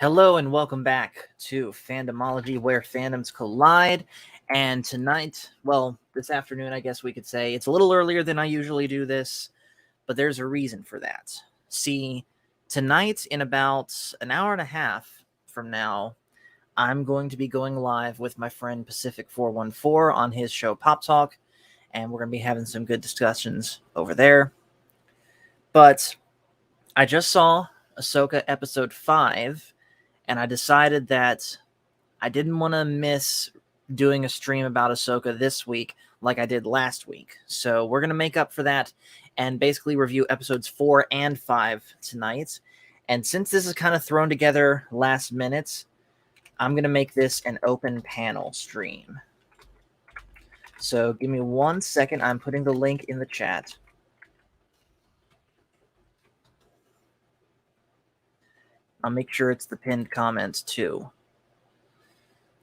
Hello and welcome back to Fandomology, where fandoms collide. And tonight, well, this afternoon, I guess we could say, it's a little earlier than I usually do this, but there's a reason for that. See, tonight, in about an hour and a half from now, I'm going to be going live with my friend Pacific414 on his show Pop Talk, and we're going to be having some good discussions over there. But I just saw Ahsoka episode 5. And I decided that I didn't want to miss doing a stream about Ahsoka this week like I did last week. So we're going to make up for that and basically review episodes 4 and 5 tonight. And since this is kind of thrown together last minute, I'm going to make this an open panel stream. So give me 1 second. I'm putting the link in the chat. I'll make sure it's the pinned comment too.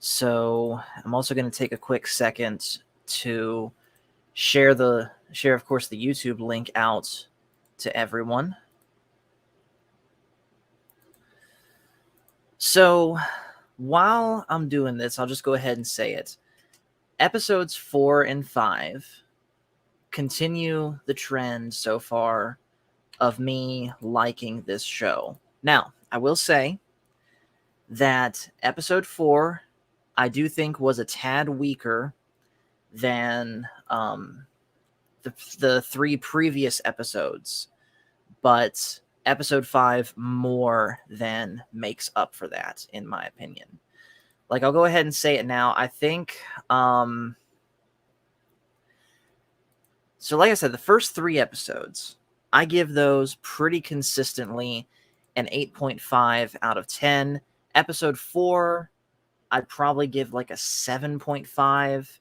So I'm also going to take a quick second to share, of course, the YouTube link out to everyone. So while I'm doing this, I'll just go ahead and say it. Episodes 4 and 5 continue the trend so far of me liking this show. Now, I will say that episode 4, I do think, was a tad weaker than the 3 previous episodes, but episode 5 more than makes up for that, in my opinion. Like, I'll go ahead and say it now. I think, so like I said, the first 3 episodes, I give those pretty consistently an 8.5 out of 10. Episode 4, I'd probably give like a 7.5.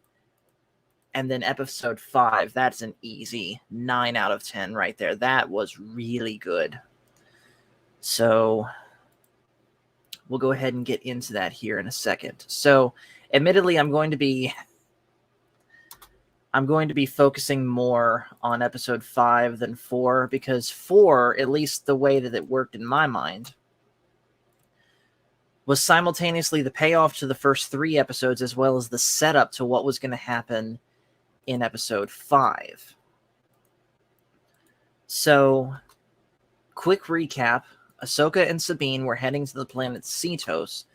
And then episode 5, that's an easy 9 out of 10 right there. That was really good. So we'll go ahead and get into that here in a second. So admittedly, I'm going to be focusing more on episode 5 than 4, because 4, at least the way that it worked in my mind, was simultaneously the payoff to the first 3 episodes as well as the setup to what was going to happen in episode 5. So, quick recap. Ahsoka and Sabine were heading to the planet Cetos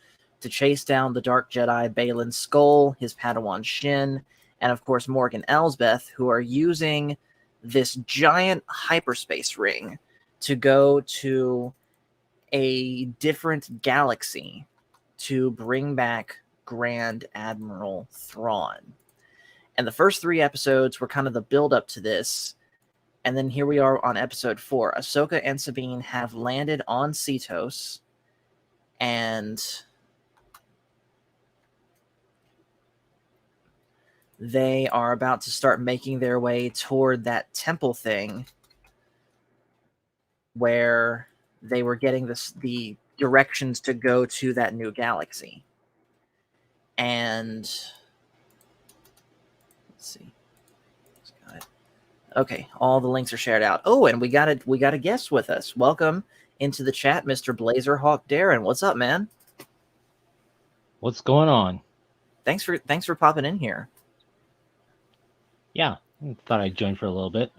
to chase down the Dark Jedi Baylan Skoll, his Padawan Shin, and of course Morgan Elsbeth, who are using this giant hyperspace ring to go to a different galaxy to bring back Grand Admiral Thrawn. And the first 3 episodes were kind of the build-up to this. And then here we are on episode 4. Ahsoka and Sabine have landed on Cetos. And they are about to start making their way toward that temple thing where they were getting the directions to go to that new galaxy. And let's see. Okay, all the links are shared out. Oh, and we got a guest with us. Welcome into the chat, Mr. Blazerhawk Darren. What's up, man? What's going on? Thanks for popping in here. Yeah, I thought I'd join for a little bit.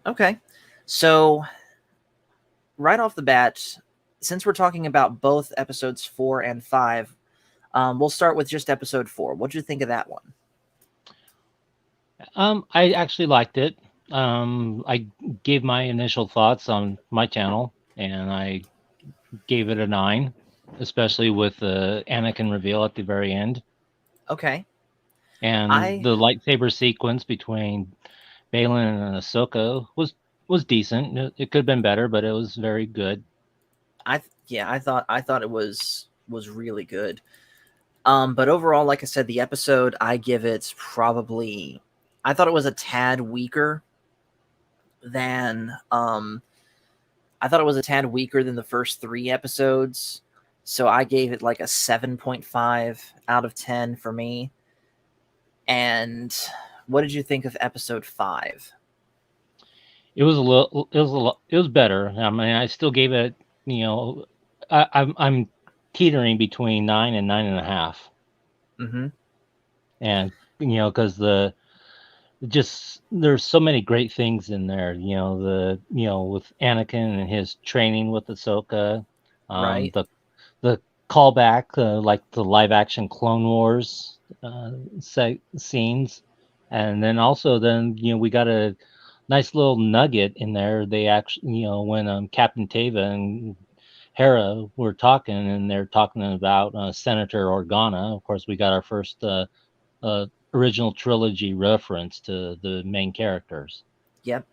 Okay, so right off the bat, since we're talking about both episodes 4 and 5, we'll start with just episode 4. What'd you think of that one? I actually liked it. I gave my initial thoughts on my channel, and I gave it a 9, especially with the Anakin reveal at the very end. Okay. And the lightsaber sequence between Baylan and Ahsoka was decent. It could have been better, but it was very good. I thought it was really good. But overall, like I said, the episode, I give it probably, I thought it was a tad weaker than the first 3 episodes. So I gave it like a 7.5 out of 10 for me. And what did you think of episode 5? It was better. I mean, I still gave it, I'm teetering between 9 and 9.5, Mm-hmm. and because just there's so many great things in there. With Anakin and his training with Ahsoka, Right. the callback, like the live action Clone Wars scenes, and then also we got a nice little nugget in there. They actually, when Captain Teva and Hera were talking, and they're talking about Senator Organa. Of course, we got our first uh, original trilogy reference to the main characters. Yep.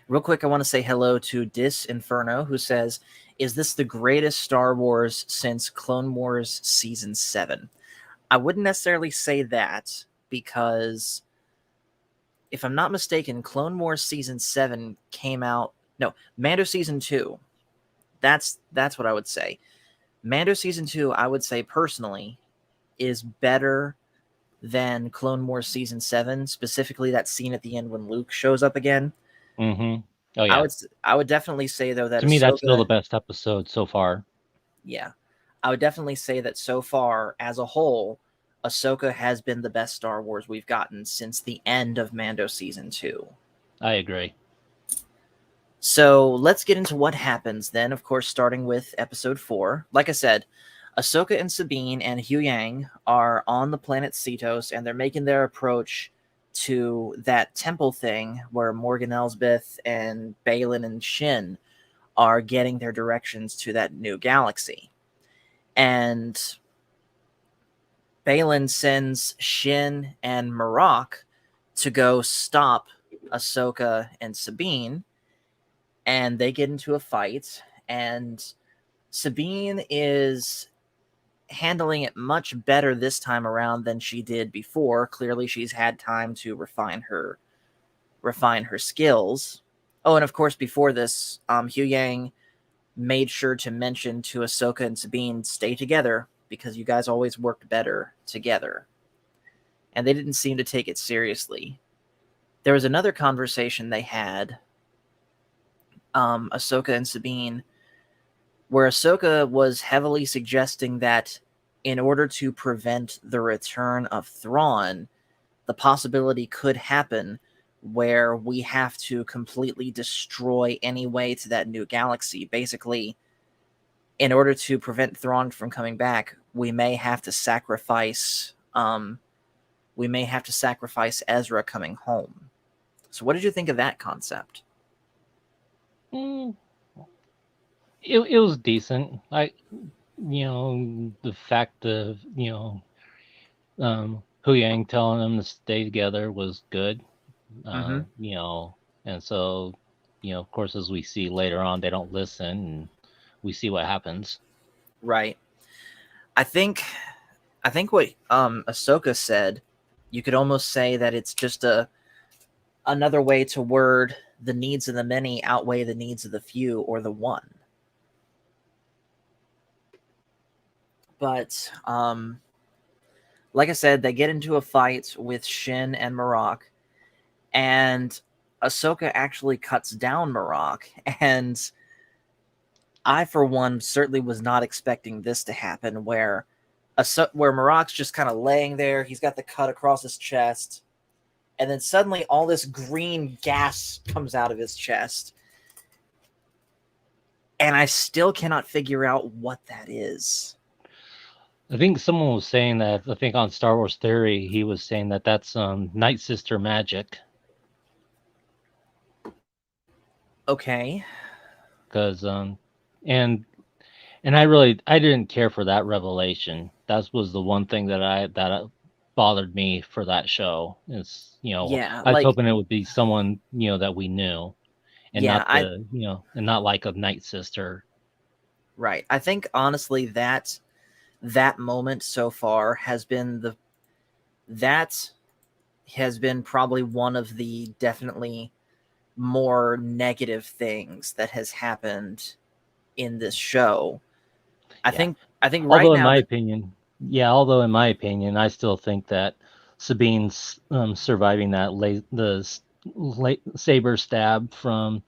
Real quick, I want to say hello to Dis Inferno, who says, "Is this the greatest Star Wars since Clone Wars Season 7?" I wouldn't necessarily say that because, if I'm not mistaken, Clone Wars Season 7 came out. No, Mando Season 2. That's what I would say. Mando Season 2, I would say personally, is better than Clone Wars Season 7, specifically that scene at the end when Luke shows up again. Mm-hmm. Oh I yeah, would I would definitely say though that to me that's still Ahsoka, the best episode so far. yeah, I would definitely say that so far as a whole, Ahsoka has been the best Star Wars we've gotten since the end of Mando Season 2. I agree. So let's get into what happens then, of course, starting with episode 4. Like I said, Ahsoka and Sabine and Hu Yang are on the planet Cetos, and they're making their approach to that temple thing where Morgan Elsbeth and Balin and Shin are getting their directions to that new galaxy. And Balin sends Shin and Marok to go stop Ahsoka and Sabine, and they get into a fight, and Sabine is handling it much better this time around than she did before. Clearly she's had time to refine her skills. Oh, and of course before this, Hu Yang made sure to mention to Ahsoka and Sabine, stay together because you guys always worked better together. And they didn't seem to take it seriously. There was another conversation they had, Ahsoka and Sabine, where Ahsoka was heavily suggesting that in order to prevent the return of Thrawn, the possibility could happen where we have to completely destroy any way to that new galaxy. Basically, in order to prevent Thrawn from coming back, we may have to sacrifice Ezra coming home. So what did you think of that concept? Mm, it was decent. The fact of Hu Yang telling them to stay together was good. Mm-hmm. And so of course, as we see later on, they don't listen, and we see what happens. Right. I think what Ahsoka said, you could almost say that it's just another way to word the needs of the many outweigh the needs of the few or the one. But like I said, they get into a fight with Shin and Marok, and Ahsoka actually cuts down Marok. And I, for one, certainly was not expecting this to happen. Where Marok's just kind of laying there, he's got the cut across his chest, and then suddenly all this green gas comes out of his chest, and I still cannot figure out what that is. I think someone was saying that. I think on Star Wars Theory, he was saying that that's Night Sister magic. Okay. Because and I didn't care for that revelation. That was the one thing that bothered me for that show. Is Yeah, I was hoping it would be someone that we knew, and yeah, not and not like a Night Sister. right. I think honestly that moment so far that has been probably one of the definitely more negative things that has happened in this show. I Yeah. think I think right Although in now my that opinion, although in my opinion, I still think that Sabine's surviving that saber stab from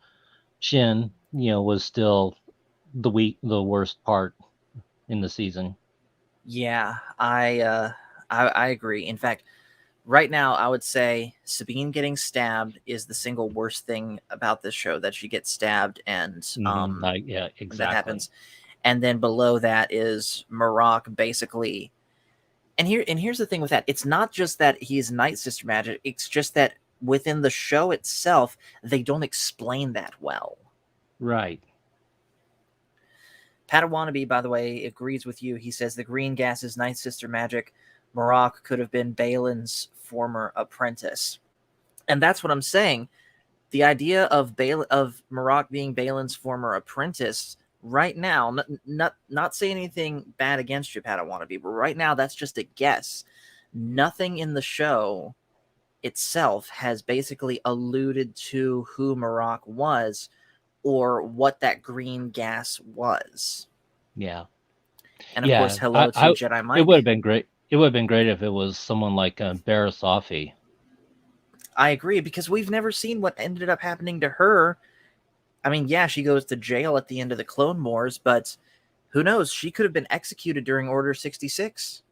Shin, was still the worst part. in the season. Yeah, I agree. In fact, right now I would say Sabine getting stabbed is the single worst thing about this show, that she gets stabbed and Yeah, that exactly. happens. And then below that is Marok basically. And here's the thing with that. It's not just that he's Night Sister magic, it's just that within the show itself, they don't explain that well. Right. Padawannabe, by the way, agrees with you. He says the green gas is Night Sister magic. Marok could have been Balin's former apprentice. And that's what I'm saying. The idea of Marok being Balin's former apprentice right now, not saying anything bad against you, Padawannabe, but right now that's just a guess. Nothing in the show itself has basically alluded to who Marok was or what that green gas was. Yeah. And of course, Yeah. hello to Jedi It would Mike. have been great. It would have been great if it was someone like Barasafi. I agree, because we've never seen what ended up happening to her. I mean, yeah, she goes to jail at the end of the Clone Wars, but who knows? She could have been executed during Order 66.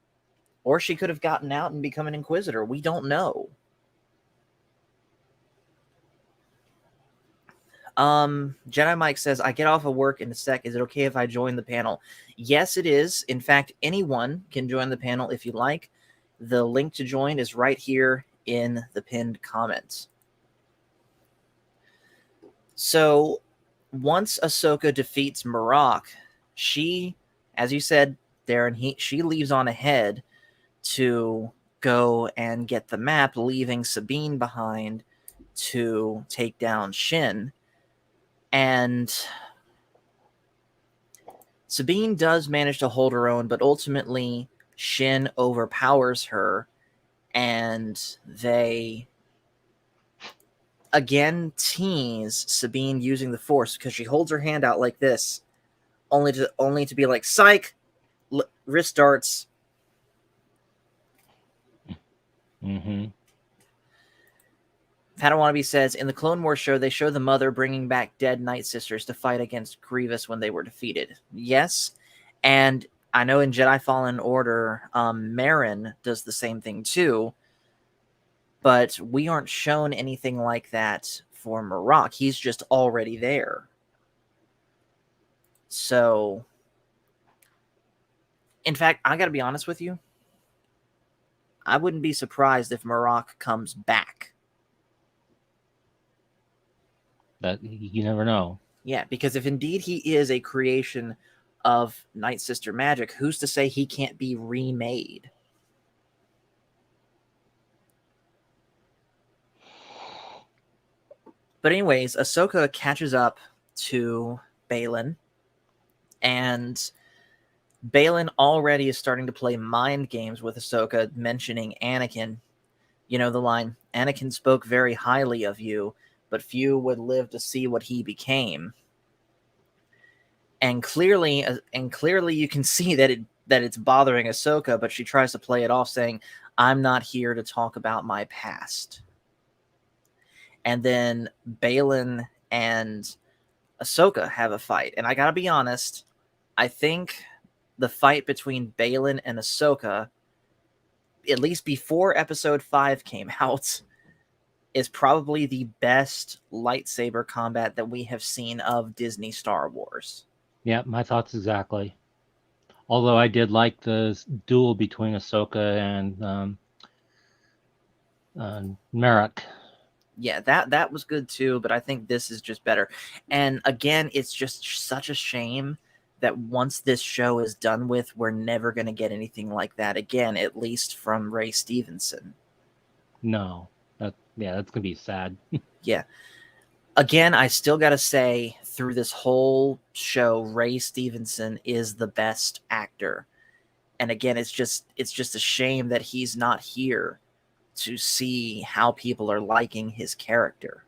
Or she could have gotten out and become an Inquisitor. We don't know. Jedi Mike says, I get off of work in a sec. Is it okay if I join the panel? Yes, it is. In fact, anyone can join the panel if you like. The link to join is right here in the pinned comments. So once Ahsoka defeats Marok, she, as you said, Darren, she leaves on ahead to go and get the map, leaving Sabine behind to take down Shin. And Sabine does manage to hold her own, but ultimately Shin overpowers her, and they again tease Sabine using the Force, because she holds her hand out like this, only to be like, psych, wrist darts. Mm-hmm. Padawannabe says, in the Clone Wars show, they show the mother bringing back dead Night Sisters to fight against Grievous when they were defeated. Yes, and I know in Jedi Fallen Order, Merrin does the same thing too, but we aren't shown anything like that for Marok. He's just already there. So, in fact, I gotta be honest with you, I wouldn't be surprised if Marok comes back. That you never know. Yeah, because if indeed he is a creation of Night Sister magic, who's to say he can't be remade? But anyways, Ahsoka catches up to Balin, and Balin already is starting to play mind games with Ahsoka, mentioning Anakin. You know the line, Anakin spoke very highly of you, but few would live to see what he became. And clearly you can see that it's bothering Ahsoka, but she tries to play it off saying, I'm not here to talk about my past. And then Balin and Ahsoka have a fight. And I gotta be honest, I think the fight between Balin and Ahsoka, at least before episode 5 came out, is probably the best lightsaber combat that we have seen of Disney Star Wars. Yeah, my thoughts exactly. Although I did like the duel between Ahsoka and Merrick. Yeah, that was good too, but I think this is just better. And again, it's just such a shame that once this show is done with, we're never going to get anything like that again, at least from Ray Stevenson. No, that's gonna be sad. Yeah. Again, I still got to say, through this whole show, Ray Stevenson is the best actor. And again, it's just a shame that he's not here to see how people are liking his character.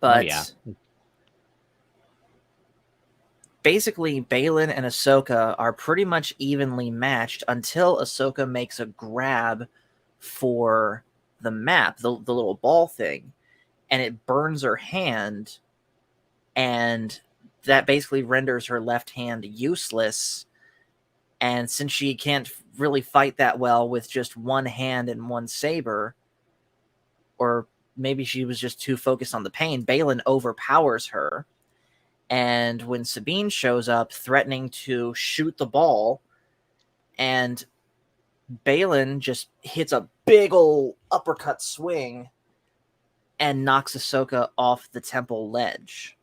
Oh yeah. But basically, Balin and Ahsoka are pretty much evenly matched until Ahsoka makes a grab for the map, the little ball thing, and it burns her hand, and that basically renders her left hand useless. And since she can't really fight that well with just one hand and one saber, or maybe she was just too focused on the pain, Balin overpowers her. And when Sabine shows up threatening to shoot the ball, and Balin just hits a big ol' uppercut swing and knocks Ahsoka off the temple ledge.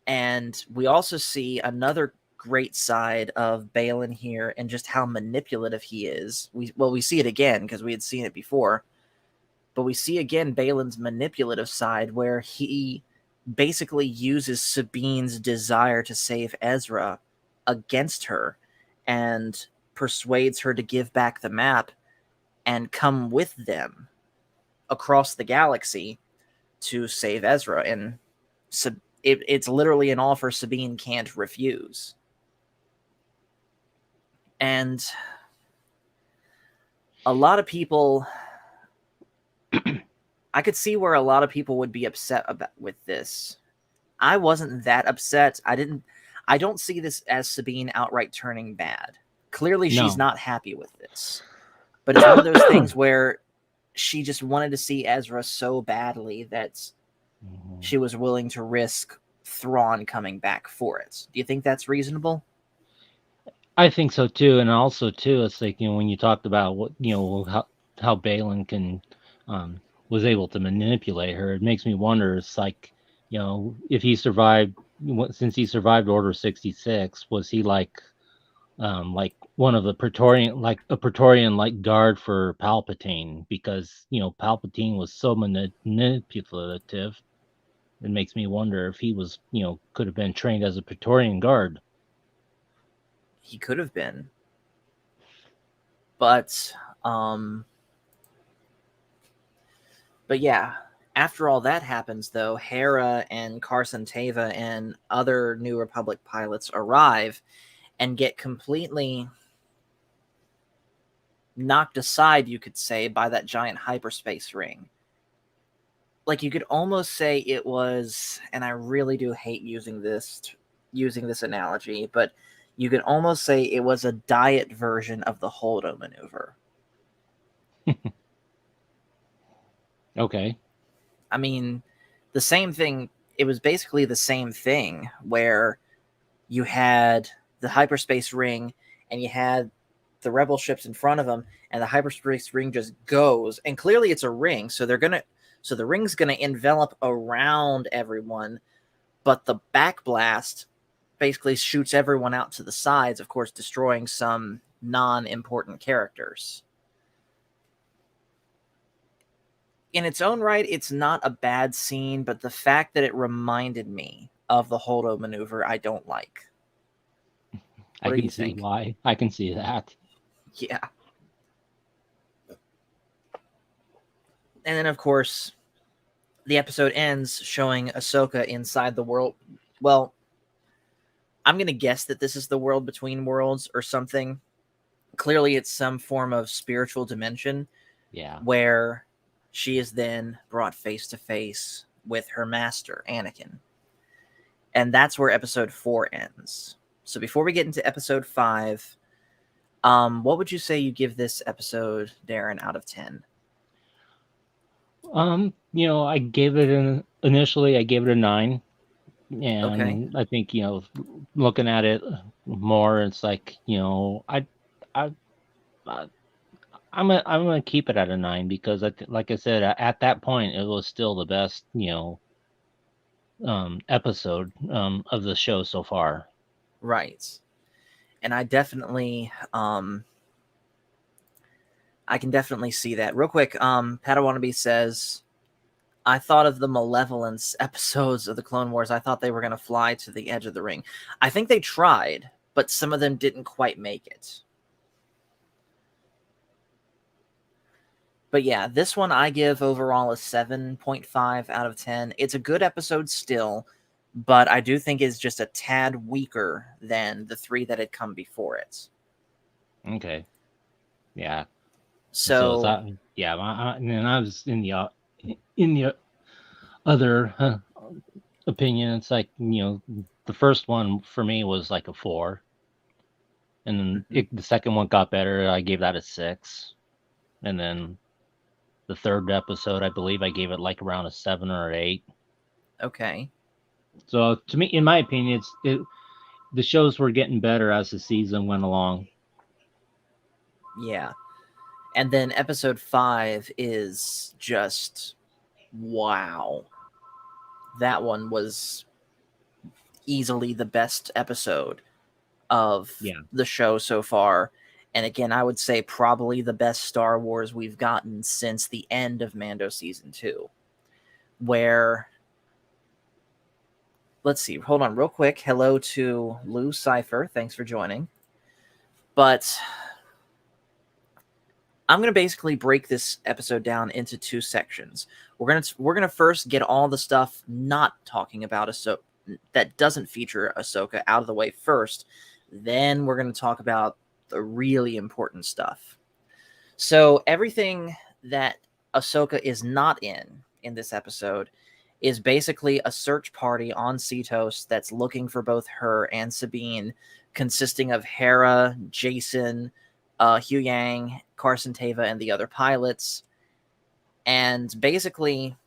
And we also see another great side of Balin here and just how manipulative he is. We see it again because we had seen it before. But we see again Balin's manipulative side where he basically uses Sabine's desire to save Ezra against her and persuades her to give back the map and come with them across the galaxy to save Ezra. And it's literally an offer Sabine can't refuse. And a lot of people, I could see where a lot of people would be upset about with this. I wasn't that upset. I don't see this as Sabine outright turning bad. Clearly she's not happy with this. But it's one of those things where she just wanted to see Ezra so badly that she was willing to risk Thrawn coming back for it. Do you think that's reasonable? I think so too, and also too, it's like, when you talked about what, how Balin can was able to manipulate her, it makes me wonder. It's like, if he survived, since he survived Order 66, was he like one of the Praetorian, like a Praetorian like guard for Palpatine? Because Palpatine was so manipulative. It makes me wonder if he was, could have been trained as a Praetorian guard. He could have been. But yeah, after all that happens, though, Hera and Carson Teva and other New Republic pilots arrive and get completely knocked aside, you could say, by that giant hyperspace ring. Like, you could almost say it was, and I really do hate using this analogy, but you could almost say it was a diet version of the Holdo maneuver. Okay. I mean, the same thing, it was basically the same thing where you had the hyperspace ring and you had the rebel ships in front of them, and the hyperspace ring just goes, and clearly it's a ring, so the ring's gonna envelop around everyone, but the backblast basically shoots everyone out to the sides, of course, destroying some non-important characters. In its own right, it's not a bad scene, but the fact that it reminded me of the Holdo maneuver, I don't like. What I do can you see think? why. I can see that. Yeah. And then, of course, the episode ends showing Ahsoka inside the world. Well, I'm going to guess that this is the world between worlds or something. Clearly, it's some form of spiritual dimension. Yeah. Where she is then brought face to face with her master, Anakin. And that's where episode 4 ends. So before we get into episode 5, what would you say you give this episode, Darren, out of 10? I gave it initially I gave it a 9. Okay. And I think, looking at it more, it's like, I I'm gonna keep it at a 9 because like I said, at that point it was still the best, episode of the show so far. Right. And I can definitely see that. Real quick, Padawannabe says, I thought of the Malevolence episodes of the Clone Wars. I thought they were going to fly to the edge of the ring. I think they tried, but some of them didn't quite make it. But yeah, this one I give overall a 7.5 out of 10. It's a good episode still, but I do think it's just a tad weaker than the 3 that had come before it. Okay. Yeah. So and then I was in the other opinion, it's like, the first one for me was like a 4, and then Mhm. the second one got better. I gave that a 6, and then the third episode, I believe, I gave it like around a 7 or 8. Okay. So to me, in my opinion, the shows were getting better as the season went along. Yeah. And then episode 5 is just wow. That one was easily the best episode of Yeah. the show so far. And again, I would say probably the best Star Wars we've gotten since the end of Mando season 2. Where, let's see, hold on real quick. Hello to Lou Cypher. Thanks for joining. But I'm going to basically break this episode down into 2 sections. We're going to first get all the stuff not talking about Ahsoka that doesn't feature Ahsoka out of the way first. Then we're going to talk about the really important stuff. So everything that Ahsoka is not in this episode is basically a search party on Cetos that's looking for both her and Sabine, consisting of Hera, Jason, Hugh Yang, Carson Teva, and the other pilots. And basically,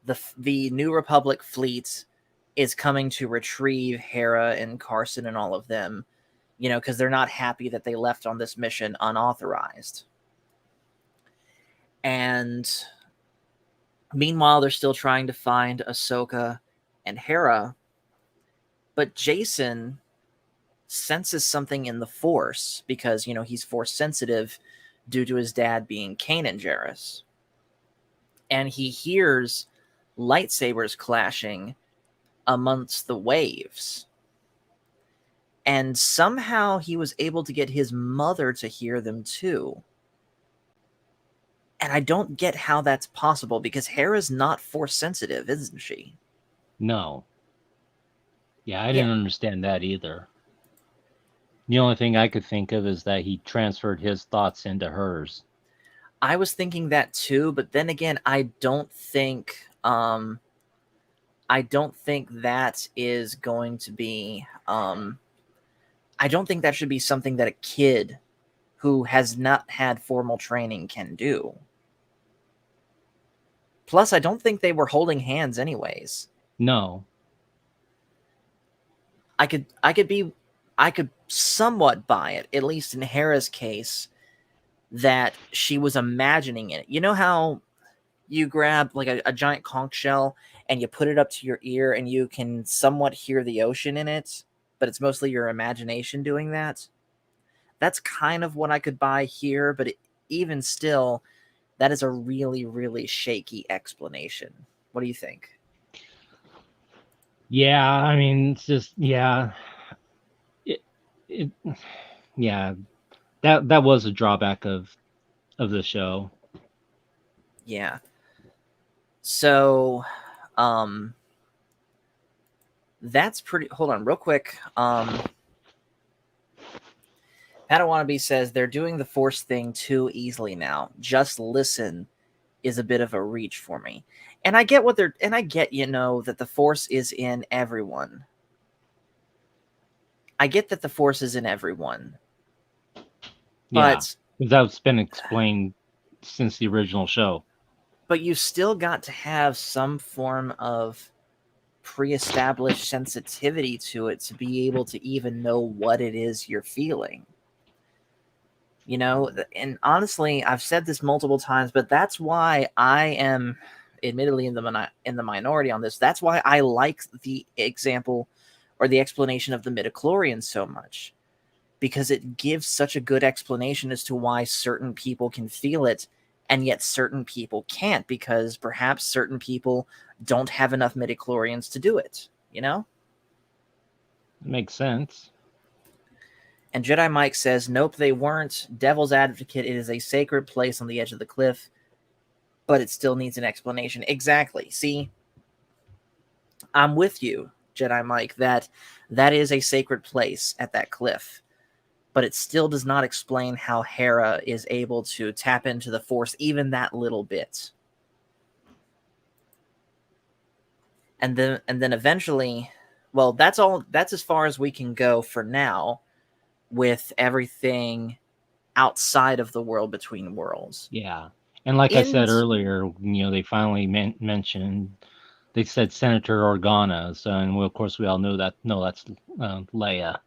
the New Republic fleet is coming to retrieve Hera and Carson and all of them, because they're not happy that they left on this mission unauthorized. And meanwhile, they're still trying to find Ahsoka and Hera, but Jason senses something in the Force because, he's Force sensitive due to his dad being Kanan Jarrus. And he hears lightsabers clashing amongst the waves. And somehow he was able to get his mother to hear them too. And I don't get how that's possible because Hera's not Force sensitive, isn't she? No. Yeah, I Yeah. didn't understand that either. The only thing I could think of is that he transferred his thoughts into hers. I was thinking that too, but then again, I don't think that is going to be I don't think that should be something that a kid who has not had formal training can do. Plus, I don't think they were holding hands anyways. No. I could somewhat buy it, at least in Hera's case, that she was imagining it. You know how you grab like a giant conch shell and you put it up to your ear and you can somewhat hear the ocean in it, but it's mostly your imagination doing that? That's kind of what I could buy here, but even still, that is a really, really shaky explanation. What do you think? Yeah, I mean, it's just, yeah. It, it yeah, that was a drawback of the show. Yeah. So, um, that's pretty. Hold on, real quick. Padawannabe says they're doing the Force thing too easily now. Just listen is a bit of a reach for me. And I get and I get, that the Force is in everyone. I get that the Force is in everyone. Yeah, But that's been explained since the original show. you still got to have some form of pre-established sensitivity to it to be able to even know what it is you're feeling. And honestly, I've said this multiple times, but that's why I am admittedly in the minority on this. That's why I like the example or the explanation of the midichlorians so much, because it gives such a good explanation as to why certain people can feel it and yet certain people can't, because perhaps certain people don't have enough midichlorians to do it, Makes sense. And Jedi Mike says, nope, they weren't. Devil's Advocate, it is a sacred place on the edge of the cliff, but it still needs an explanation. Exactly. See, I'm with you, Jedi Mike, that is a sacred place at that cliff, but it still does not explain how Hera is able to tap into the Force even that little bit. and then eventually, well, that's all. That's as far as we can go for now, with everything outside of the world between worlds. Yeah. And like I In said earlier, they finally mentioned, they said Senator Organa. So, and of course, we all know that. No, that's Leia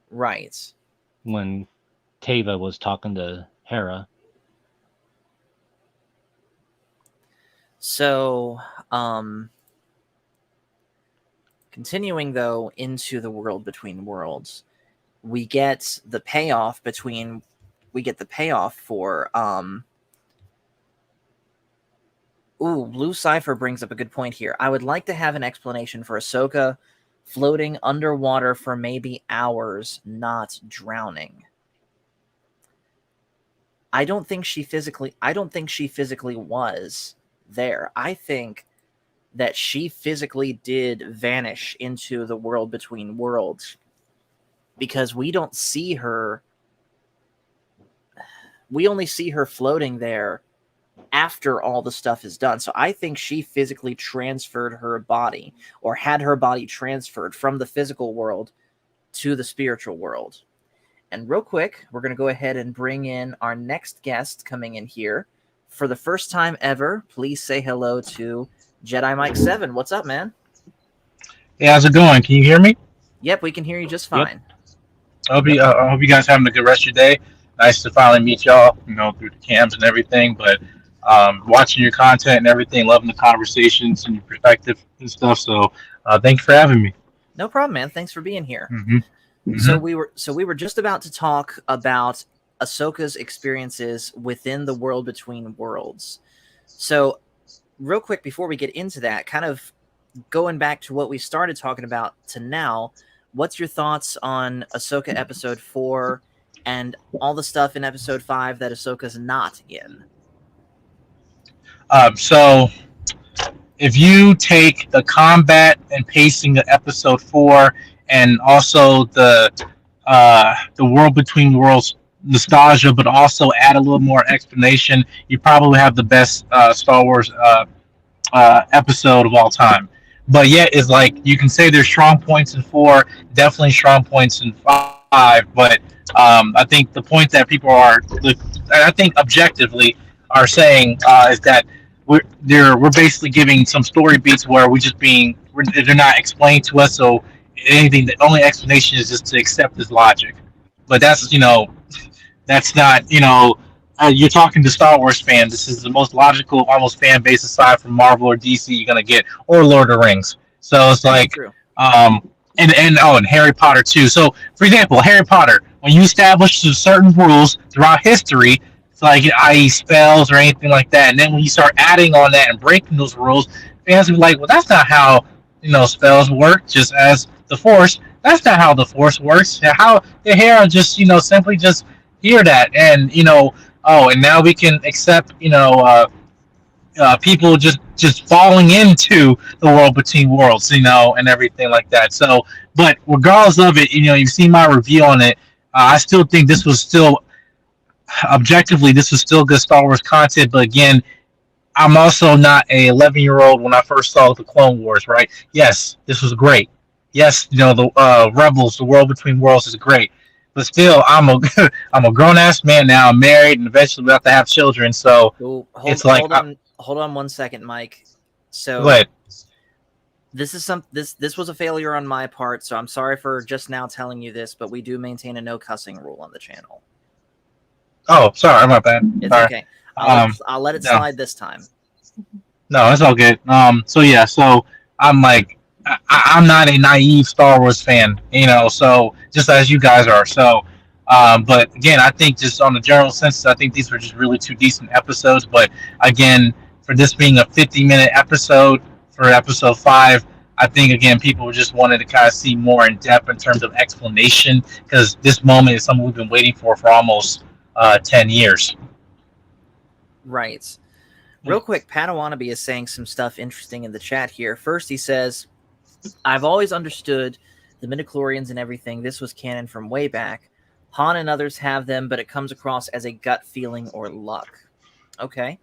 right. when Tava was talking to Hera. So, continuing though into the world between worlds, we get the payoff between. We get the payoff for Ooh, Blue Cipher brings up a good point here. I would like to have an explanation for Ahsoka floating underwater for maybe hours, not drowning. I don't think she physically was there. I think that she physically did vanish into the world between worlds, because we don't see her. We only see her floating there after all the stuff is done. So I think she physically transferred her body, or had her body transferred from the physical world to the spiritual world. And real quick, we're going to go ahead and bring in our next guest coming in here. For the first time ever, please say hello to Jedi Mike 7. What's up, man? Hey, how's it going? Can you hear me? Yep, we can hear you just Yep. fine. I hope you guys having a good rest of your day. Nice to finally meet y'all, through the cams and everything. But watching your content and everything, loving the conversations and your perspective and stuff. So thank you for having me. No problem, man. Thanks for being here. hmm So hmm we were just about to talk about Ahsoka's experiences within the world between worlds. So real quick before we get into that, kind of going back to what we started talking about to now, what's your thoughts on Ahsoka episode 4 and all the stuff in episode 5 that Ahsoka's not in? So if you take the combat and pacing of episode 4, and also the world between worlds nostalgia, but also add a little more explanation, you probably have the best Star Wars episode of all time. But yet, it's like you can say there's strong points in 4, definitely strong points in 5. But I think the point that people I think objectively, are saying is that we're basically giving some story beats where they're not explained to us. So anything, the only explanation is just to accept this logic. But that's not, you're talking to Star Wars fans. This is the most logical, almost fan base aside from Marvel or DC you're gonna get, or Lord of the Rings. So it's That's like, true. and Harry Potter too. So for example, Harry Potter, when you establish certain rules throughout history, it's like i.e. spells or anything like that, and then when you start adding on that and breaking those rules, fans will be like, well, that's not how spells work. Just as the Force, that's not how the Force works. How the Hera just simply just hear that, and oh, and now we can accept people just falling into the world between worlds, and everything like that. So, but regardless of it, you've seen my review on it. I still think this was still objectively, this was still good Star Wars content. But again, I'm also not a 11-year-old when I first saw the Clone Wars, right? Yes, this was great. Yes, the Rebels, the World Between Worlds is great. But still, I'm a grown ass man now. I'm married, and eventually we have to have children. So Ooh, it's like, hold on 1 second, Mike. So but this was a failure on my part, so I'm sorry for just now telling you this, but we do maintain a no cussing rule on the channel. oh, sorry, my bad. It's Sorry. okay. I'll let it No, slide this time. no, it's all good. So yeah, so I'm like, I'm not a naive Star Wars fan, so just as you guys are. So, but again, I think just on the general sense, I think these were just really two decent episodes. But again, for this being a 50-minute episode for episode 5, I think again people just wanted to kind of see more in depth in terms of explanation, because this moment is something we've been waiting for almost 10 years. Right. Real quick, Padawannabe is saying some stuff interesting in the chat here. First, he says, I've always understood the midichlorians and everything. This was canon from way back. Han and others have them, but it comes across as a gut feeling or luck. Okay.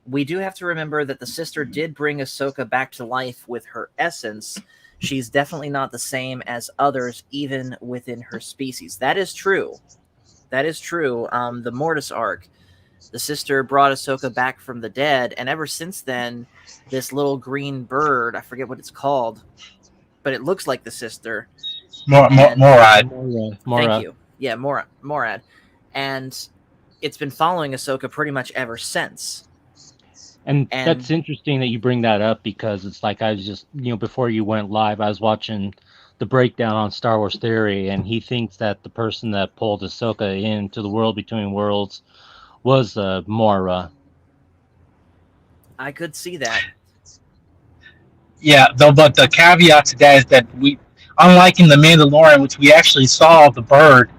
we do have to remember that the sister did bring Ahsoka back to life with her essence. She's definitely not the same as others, even within her species. That is true. That is true. The Mortis arc, the sister brought Ahsoka back from the dead, and ever since then, this little green bird, I forget what it's called, but it looks like the sister. Morad. Thank you. Yeah, Morad. And it's been following Ahsoka pretty much ever since. And that's interesting that you bring that up, because it's like, I was just, before you went live, I was watching the breakdown on Star Wars Theory, and he thinks that the person that pulled Ahsoka into the world between worlds was Mora. I could see that. Yeah, though, but the caveat to that is that unlike in the Mandalorian, which we actually saw the bird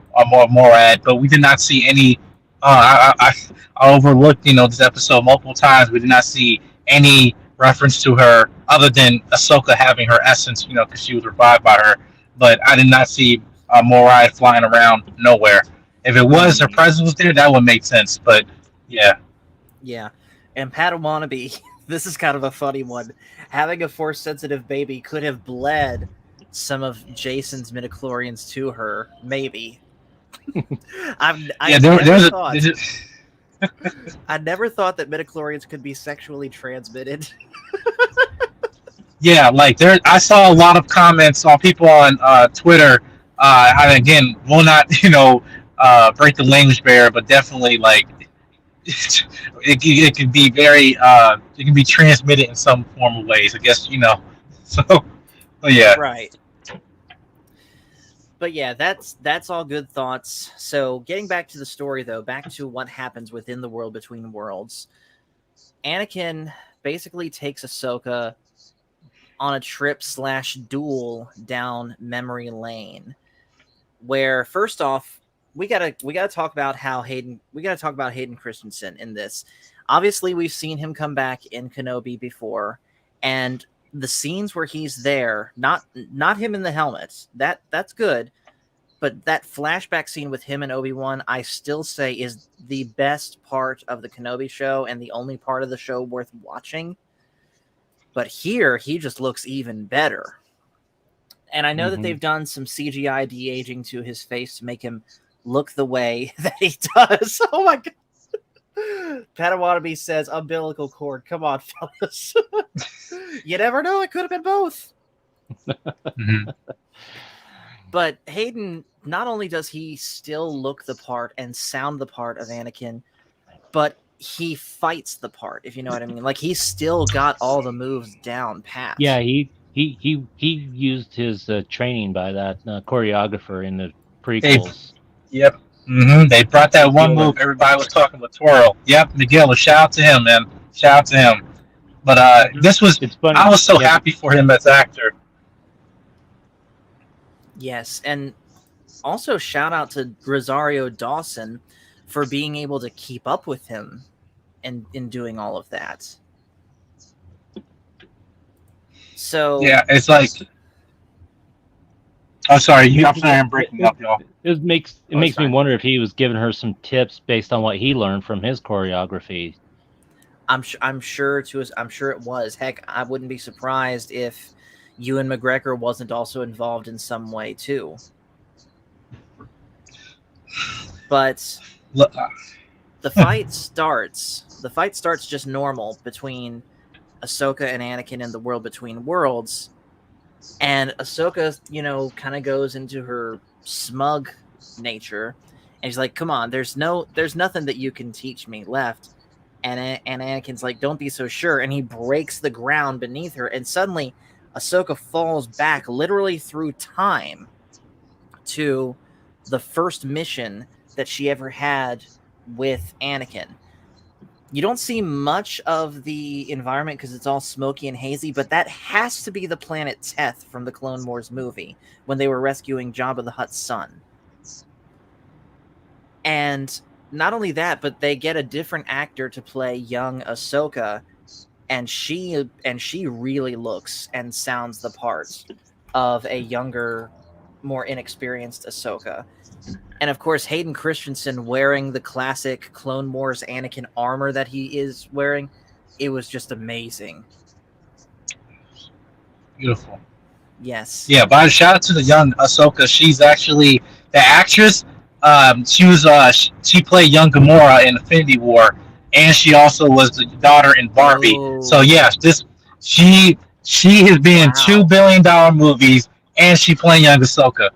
Morad, but we did not see any. I overlooked this episode multiple times. We did not see any reference to her other than Ahsoka having her essence, because she was revived by her. But I did not see Morad flying around nowhere. If it was her presence was there, that would make sense. But yeah. Yeah, and Padawannabe, this is kind of a funny one. Having a Force-sensitive baby could have bled some of Jason's midichlorians to her, maybe. I never thought that midichlorians could be sexually transmitted. Yeah, like I saw a lot of comments on people on Twitter. And again, will not break the language barrier, but definitely like it can be very it can be transmitted in some form of ways. I guess So, yeah. Right. But yeah, that's all good thoughts. So getting back to the story, though, back to what happens within the world between worlds. Anakin basically takes Ahsoka on a trip / duel down memory lane, where first off, we gotta talk about Hayden Christensen in this. Obviously, we've seen him come back in Kenobi before, and the scenes where he's there, not him in the helmet, that's good, but that flashback scene with him and Obi-Wan, I still say is the best part of the Kenobi show and the only part of the show worth watching. But here, he just looks even better. And I know that they've done some CGI de-aging to his face to make him look the way that he does. Oh my god. Padawannabe says umbilical cord. Come on, fellas. You never know. It could have been both. But Hayden, not only does he still look the part and sound the part of Anakin, but he fights the part, if you know what I mean. Like, he's still got all the moves down pat. Yeah, he used his training by that choreographer in the prequels. Yep. They brought that one move everybody was talking about, twirl. Yep, Miguel. Shout out to him, man. Shout out to him. But this was, I was so happy for him as actor. Yes, and also shout out to Rosario Dawson for being able to keep up with him and in doing all of that. So yeah, it's like, I'm sorry, I'm breaking up, y'all. It makes me wonder if he was giving her some tips based on what he learned from his choreography. I'm sure it was. Heck, I wouldn't be surprised if Ewan McGregor wasn't also involved in some way too. But the fight starts just normal between Ahsoka and Anakin in the world between worlds. And Ahsoka, kind of goes into her smug nature, and she's like, "Come on, there's nothing that you can teach me left." And Anakin's like, "Don't be so sure." And he breaks the ground beneath her, and suddenly Ahsoka falls back literally through time to the first mission that she ever had with Anakin. You don't see much of the environment because it's all smoky and hazy, but that has to be the planet Teth from the Clone Wars movie when they were rescuing Jabba the Hutt's son. And not only that, but they get a different actor to play young Ahsoka, and she really looks and sounds the part of a younger, more inexperienced Ahsoka. And of course, Hayden Christensen wearing the classic Clone Wars Anakin armor that he is wearing, it was just amazing. Beautiful. Yes. Yeah, but shout out to the young Ahsoka. She's actually the actress. She played young Gamora in Infinity War, and she also was the daughter in Barbie. So Oh, yes, this she she has been in wow. $2 billion movies, and she playing young Ahsoka.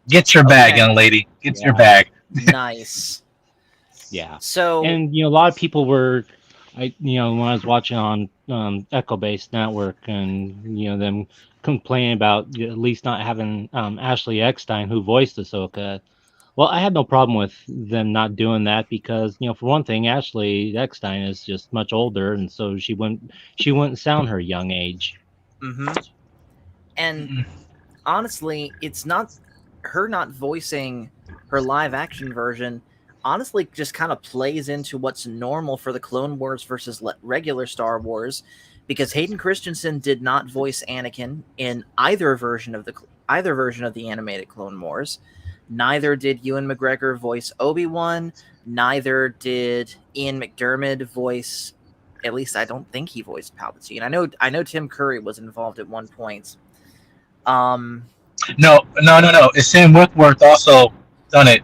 Get your bag, Okay. young lady. Get your Yeah, bag. Nice. yeah. So, And a lot of people were, when I was watching on Echo Based Network, and them complaining about at least not having Ashley Eckstein who voiced Ahsoka. Well, I had no problem with them not doing that because, for one thing, Ashley Eckstein is just much older, and so she wouldn't sound her young age. mhm. And honestly, it's not her not voicing her live action version. Honestly, just kind of plays into what's normal for the Clone Wars versus regular Star Wars, because Hayden Christensen did not voice Anakin in either version of the animated Clone Wars. Neither did Ewan McGregor voice Obi-Wan. Neither did Ian McDiarmid voice. At least I don't think he voiced Palpatine. I know Tim Curry was involved at one point. No. It's Sam Witwerth also done it.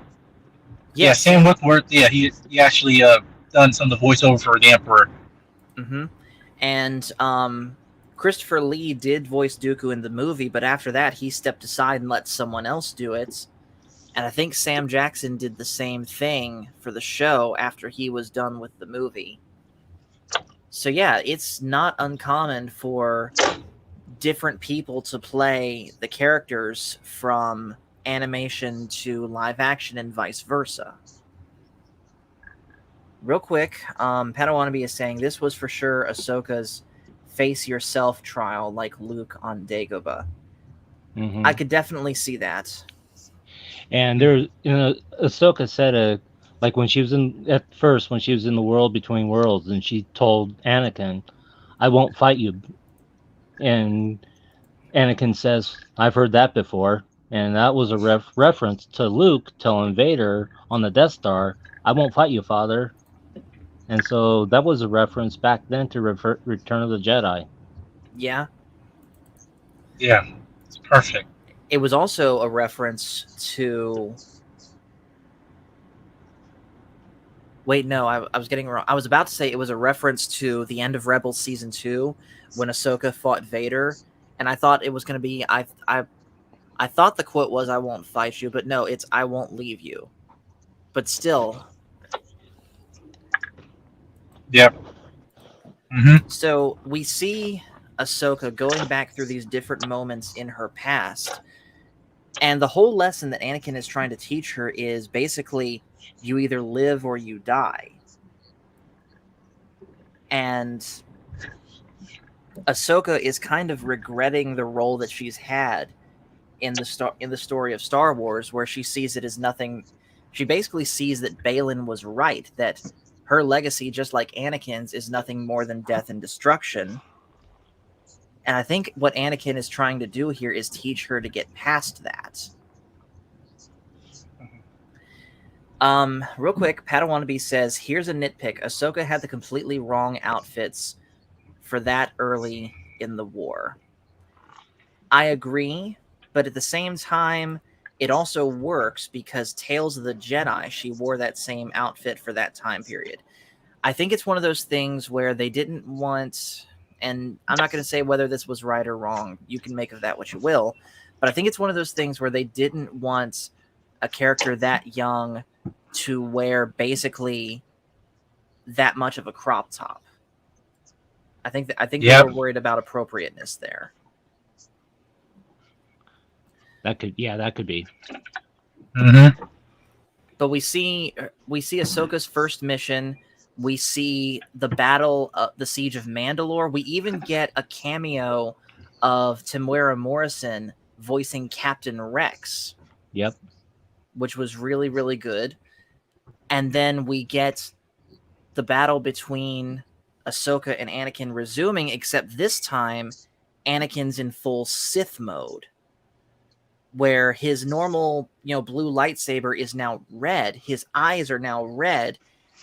Yeah, Yeah, Sam Sam. Witwerth. Yeah, he actually done some of the voiceover for the Emperor. Mm-hmm. And Christopher Lee did voice Dooku in the movie, but after that, he stepped aside and let someone else do it. And I think Sam Jackson did the same thing for the show after he was done with the movie. So yeah, it's not uncommon for different people to play the characters from animation to live action and vice versa. Real quick, Padawannabe is saying this was for sure Ahsoka's face yourself trial like Luke on Dagobah. Hmm. I could definitely see that. And there, Ahsoka said, like when she was when she was in the world between worlds, and she told Anakin, "I won't fight you," and Anakin says, "I've heard that before," and that was a reference to Luke telling Vader on the Death Star, "I won't fight you, Father." And so that was a reference back then to Return of the Jedi. Yeah. Yeah, it's perfect. It was also a reference to. Wait, no, I was getting wrong. I was about to say it was a reference to the end of Rebels Season 2 when Ahsoka fought Vader. And I thought it was going to be. I thought the quote was, "I won't fight you," but no, it's, "I won't leave you." But still. Yep. Mm-hmm. So we see Ahsoka going back through these different moments in her past. And the whole lesson that Anakin is trying to teach her is basically you either live or you die. And Ahsoka is kind of regretting the role that she's had in the story of Star Wars, where she sees it as nothing. She basically sees that Balin was right, that her legacy, just like Anakin's, is nothing more than death and destruction. And I think what Anakin is trying to do here is teach her to get past that. Real quick, Padawannabe says, here's a nitpick. Ahsoka had the completely wrong outfits for that early in the war. I agree, but at the same time, it also works because Tales of the Jedi, she wore that same outfit for that time period. I think it's one of those things where they didn't want, and I'm not going to say whether this was right or wrong. You can make of that what you will. But I think it's one of those things where they didn't want a character that young to wear basically that much of a crop top. I think they Yep. were worried about appropriateness there. That could be. Mm-hmm. But we see Ahsoka's first mission. We see the battle, the siege of Mandalore. We even get a cameo of Temuera Morrison voicing Captain Rex, Yep. which was really, really good. And then we get the battle between Ahsoka and Anakin resuming, except this time Anakin's in full Sith mode, where his normal, blue lightsaber is now red. His eyes are now red,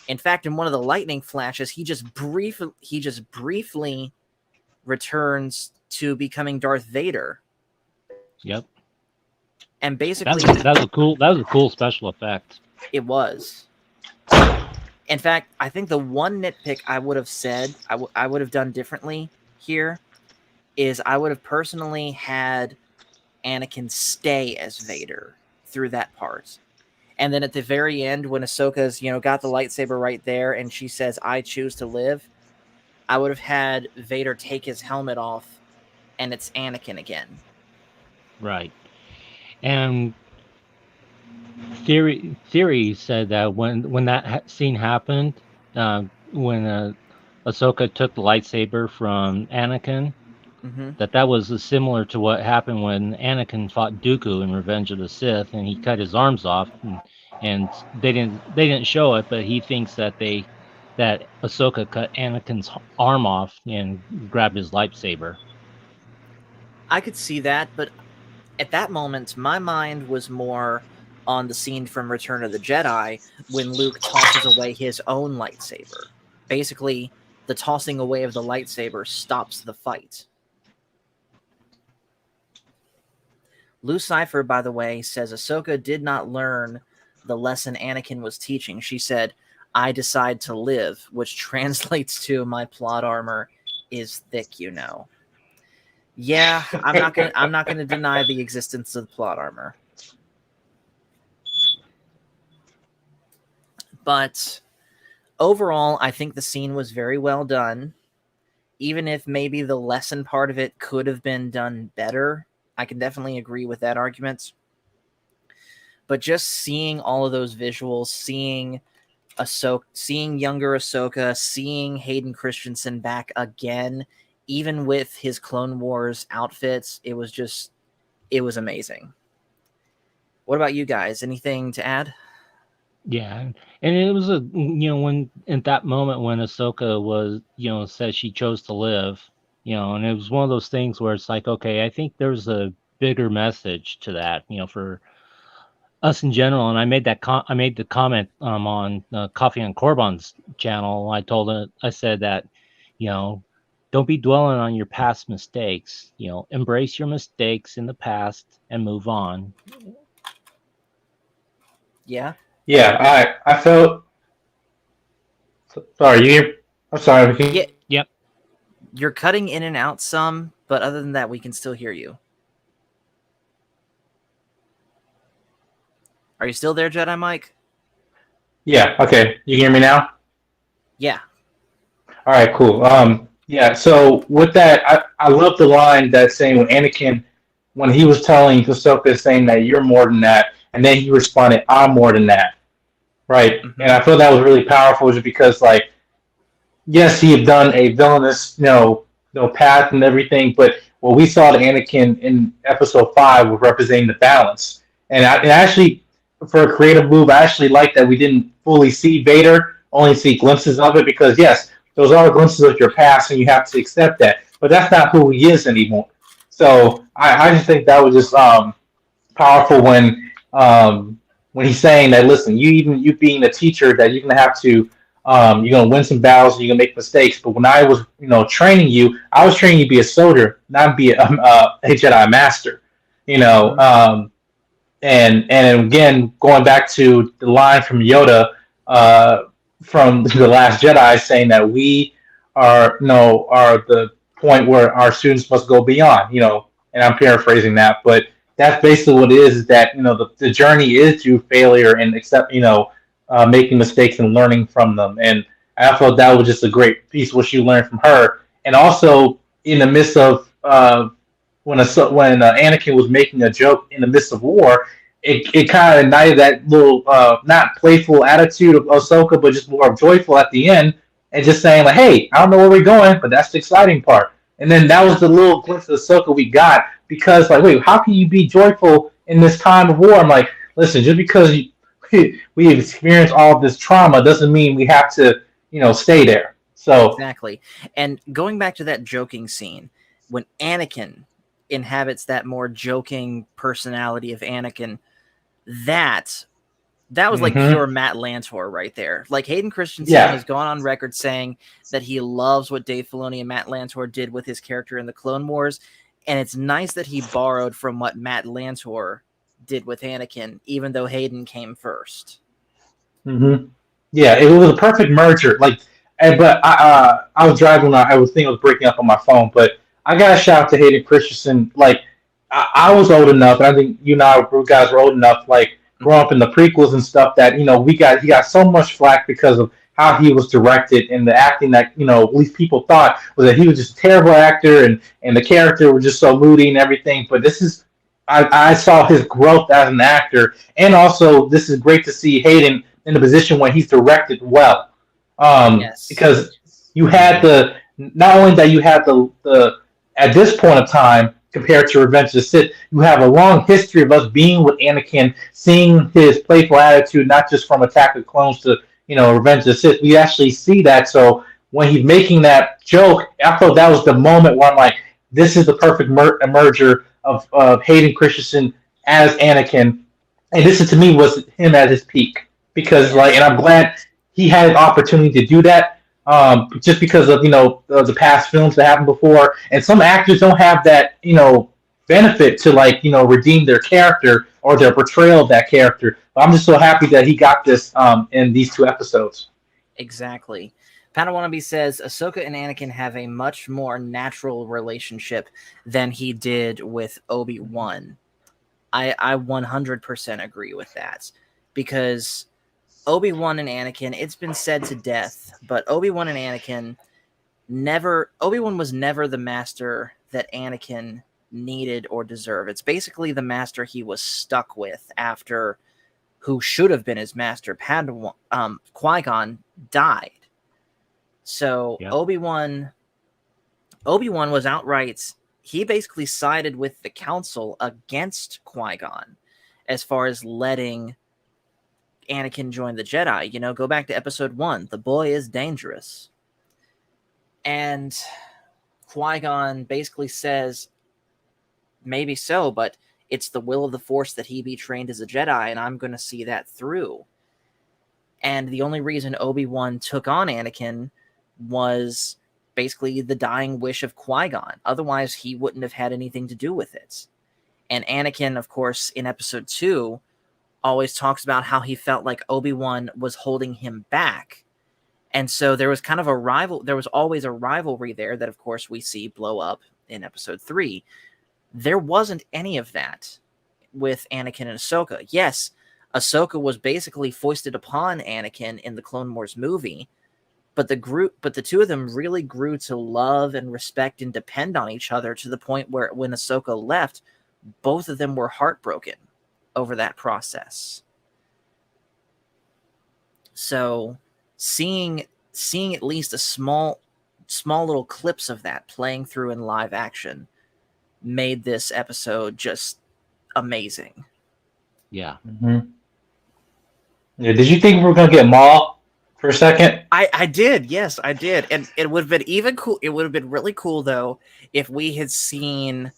In fact, in one of the lightning flashes, he just briefly returns to becoming Darth Vader. Yep. And basically, that was a cool special effect. It was. In fact, I think the one nitpick I would have said I would have done differently here is I would have personally had Anakin stay as Vader through that part. And then at the very end, when Ahsoka's, got the lightsaber right there and she says, "I choose to live," I would have had Vader take his helmet off and it's Anakin again. Right. And theory said that when that scene happened, when Ahsoka took the lightsaber from Anakin, Mm-hmm. that was similar to what happened when Anakin fought Dooku in Revenge of the Sith, and he cut his arms off, and they didn't show it, but he thinks that Ahsoka cut Anakin's arm off and grabbed his lightsaber. I could see that, but at that moment, my mind was more on the scene from Return of the Jedi when Luke tosses away his own lightsaber. Basically, the tossing away of the lightsaber stops the fight. Lou Cipher, by the way, says Ahsoka did not learn the lesson Anakin was teaching. She said, "I decide to live," which translates to "my plot armor is thick, you know." Yeah, I'm not gonna deny the existence of plot armor. But overall, I think the scene was very well done. Even if maybe the lesson part of it could have been done better, I can definitely agree with that argument. But just seeing all of those visuals, seeing younger Ahsoka, seeing Hayden Christensen back again, even with his Clone Wars outfits, it was amazing. What about you guys? Anything to add? Yeah, and it was when at that moment when Ahsoka was said she chose to live, and it was one of those things where it's like, okay, I think there's a bigger message to that, for us in general. And I made I made the comment on Coffee and Corbin's channel. I said that, don't be dwelling on your past mistakes. Embrace your mistakes in the past and move on. Yeah. Yeah, I felt. Sorry, I'm sorry. Yeah. Yep. You're cutting in and out some, but other than that, we can still hear you. Are you still there, Jedi Mike? Yeah. Okay. You can hear me now. Yeah. All right. Cool. Yeah. So with that, I love the line that's saying when Anakin, when he was telling Ahsoka, saying that you're more than that, and then he responded, "I'm more than that." Right. Mm-hmm. And I feel that was really powerful, just because like, yes, he had done a villainous, path and everything, but what we saw to Anakin in Episode 5 was representing the balance. And actually, for a creative move, I actually like that we didn't fully see Vader, only see glimpses of it, because yes, those are glimpses of your past, and you have to accept that. But that's not who he is anymore. So I just think that was just powerful when he's saying that, listen, you being a teacher, that you're gonna have to you're gonna win some battles, you're gonna make mistakes. But when I was training you, I was training you to be a soldier, not be a Jedi master. You know, Mm-hmm. and again, going back to the line from Yoda from the Last Jedi, saying that we are the point where our students must go beyond. And I'm paraphrasing that, but that's basically what it is that the journey is through failure and accept making mistakes and learning from them. And I felt that was just a great piece what you learned from her. And also in the midst of when Anakin was making a joke in the midst of war, it kind of ignited that little not playful attitude of Ahsoka, but just more joyful at the end, and just saying like, "Hey, I don't know where we're going, but that's the exciting part." And then that was the little glimpse of Ahsoka we got, because like, wait, how can you be joyful in this time of war? I'm like, listen, just because we experienced all of this trauma doesn't mean we have to stay there. So Exactly. And going back to that joking scene, when Anakin inhabits that more joking personality of Anakin, that That was like Mhm. pure Matt Lantor right there. Like Hayden Christensen Yeah. has gone on record saying that he loves what Dave Filoni and Matt Lantor did with his character in the Clone Wars, and it's nice that he borrowed from what Matt Lantor did with Anakin, even though Hayden came first. Yeah, it was a perfect merger. Like, but I was driving. I was thinking I was breaking up on my phone, but I got to shout out to Hayden Christensen. Like, I was old enough, and I think you and I, you guys were old enough, like growing up in the prequels and stuff. That he got so much flack because of how he was directed and the acting that at least people thought was that he was just a terrible actor and the character was just so moody and everything. But this is. I saw his growth as an actor, and also this is great to see Hayden in the position when he's directed well. Yes. Because you had the not only that you had the at this point of time compared to Revenge of the Sith, you have a long history of us being with Anakin, seeing his playful attitude, not just from Attack of the Clones to Revenge of the Sith. We actually see that. So when he's making that joke, I thought that was the moment where I'm like, this is the perfect merger of Hayden Christensen as Anakin, and this is to me was him at his peak because and I'm glad he had an opportunity to do that. Just because of the past films that happened before, and some actors don't have that benefit to redeem their character or their portrayal of that character. But I'm just so happy that he got this in these 2 episodes. Exactly. Padawannabe says Ahsoka and Anakin have a much more natural relationship than he did with Obi-Wan. I 100% agree with that, because Obi-Wan and Anakin, it's been said to death, but Obi-Wan was never the master that Anakin needed or deserved. It's basically the master he was stuck with after who should have been his master, Qui-Gon, died. So Yep. Obi-Wan was outright, he basically sided with the council against Qui-Gon as far as letting Anakin join the Jedi. Go back to episode 1. The boy is dangerous. And Qui-Gon basically says, maybe so, but it's the will of the Force that he be trained as a Jedi, and I'm going to see that through. And the only reason Obi-Wan took on Anakin was basically the dying wish of Qui-Gon. Otherwise, he wouldn't have had anything to do with it. And Anakin, of course, in episode 2, always talks about how he felt like Obi-Wan was holding him back. And so there was kind of there was always a rivalry there that, of course, we see blow up in episode 3. There wasn't any of that with Anakin and Ahsoka. Yes, Ahsoka was basically foisted upon Anakin in the Clone Wars movie, but the two of them really grew to love and respect and depend on each other to the point where when Ahsoka left, both of them were heartbroken over that process. So seeing at least a small little clips of that playing through in live action made this episode just amazing. Yeah. Mm-hmm. Yeah. Did you think we were gonna get Maul for a second? I did. Yes, I did. And it would have been even cool. It would have been really cool though if we had seen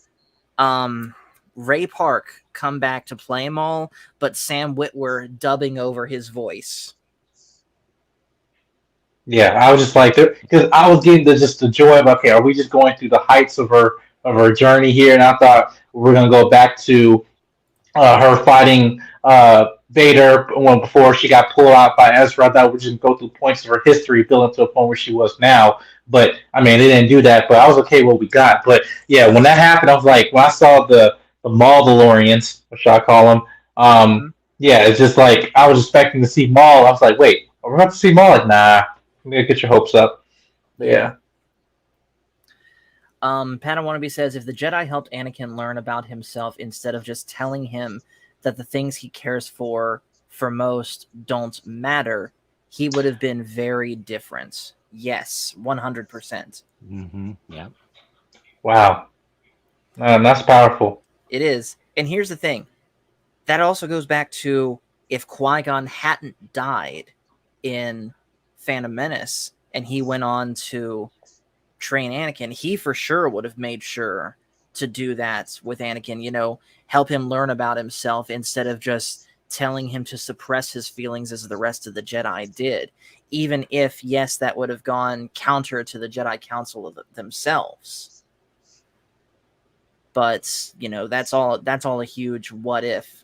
Ray Park come back to play Maul, but Sam Witwer dubbing over his voice. Yeah, I was just like, because I was getting just the joy of, okay, are we just going through the heights of her journey here? And I thought we were gonna go back to her fighting Vader before she got pulled out by Ezra. I thought we'd just go through points of her history, building to a point where she was now. But I mean, they didn't do that. But I was okay with what we got. But yeah, when that happened, I was like, when I saw the Maul-Valorians, what should I call them? Yeah, it's just like I was expecting to see Maul. I was like, wait, are we about to see Maul? Like, nah, I'm gonna get your hopes up. But yeah. Padawannabe says, if the Jedi helped Anakin learn about himself instead of just telling him that the things he cares for most don't matter, he would have been very different. Yes, 100%. Mm-hmm. Yeah. Wow. That's powerful. It is. And here's the thing. That also goes back to if Qui-Gon hadn't died in Phantom Menace and he went on to train Anakin, he for sure would have made sure to do that with Anakin, help him learn about himself instead of just telling him to suppress his feelings as the rest of the Jedi did, even if, yes, that would have gone counter to the Jedi Council of themselves. But, you know, that's all a huge what if.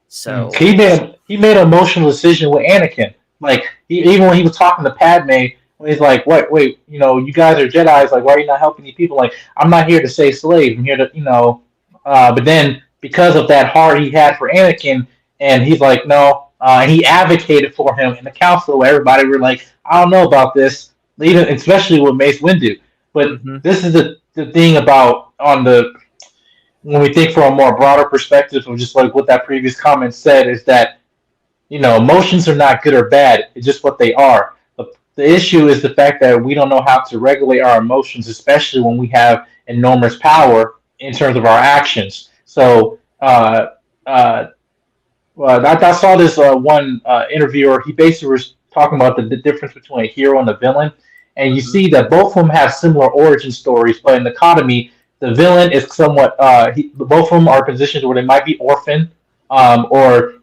So he made an emotional decision with Anakin. Like even when he was talking to Padme, when he's like, "What? Wait, you know, you guys are Jedi's. Like, why are you not helping these people? Like, I'm not here to save slaves. I'm here to, you know." But then because of that heart he had for Anakin, and he's like, "No," and he advocated for him in the council. Where everybody were like, "I don't know about this," even especially with Mace Windu. But this is the thing about on the when we think from a more broader perspective of just like what that previous comment said is that, you know, emotions are not good or bad. It's just what they are. The issue is the fact that we don't know how to regulate our emotions, especially when we have enormous power in terms of our actions. So, I saw this one interviewer. He basically was talking about the difference between a hero and a villain, and you see that both of them have similar origin stories. But in the Academy, the villain is somewhat. Both of them are positions where they might be orphaned, or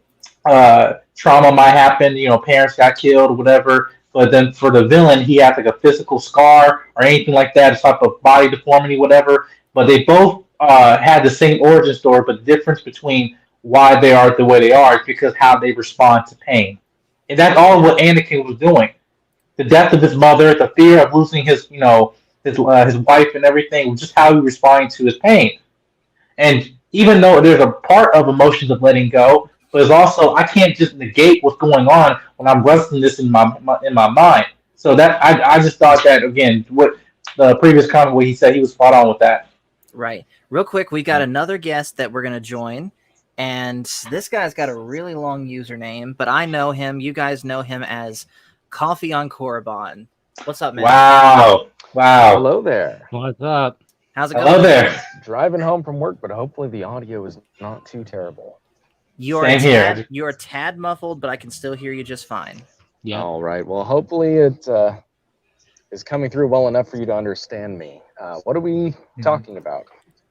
trauma might happen. You know, parents got killed, whatever. But then for the villain, he has like a physical scar or anything like that, a type of body deformity, whatever. But they both had the same origin story, but the difference between why they are the way they are is because how they respond to pain. And that's all what Anakin was doing. The death of his mother, the fear of losing his, you know, his wife and everything was just how he responded to his pain. And even though there's a part of emotions of letting go, but there's also I can't just negate what's going on when I'm wrestling this in my mind. So that I just thought that again, what the previous comment where he said he was spot on with that. Right. Real quick, we got another guest that we're going to join. And this guy's got a really long username, but I know him. You guys know him as Coffee on Korriban. What's up, man? Wow. Hello there. What's up? How's it going? Hello there. Driving home from work, but hopefully the audio is not too terrible. You're a tad muffled, but I can still hear you just fine. Yeah. All right. Well, hopefully it is coming through well enough for you to understand me. What are we talking about?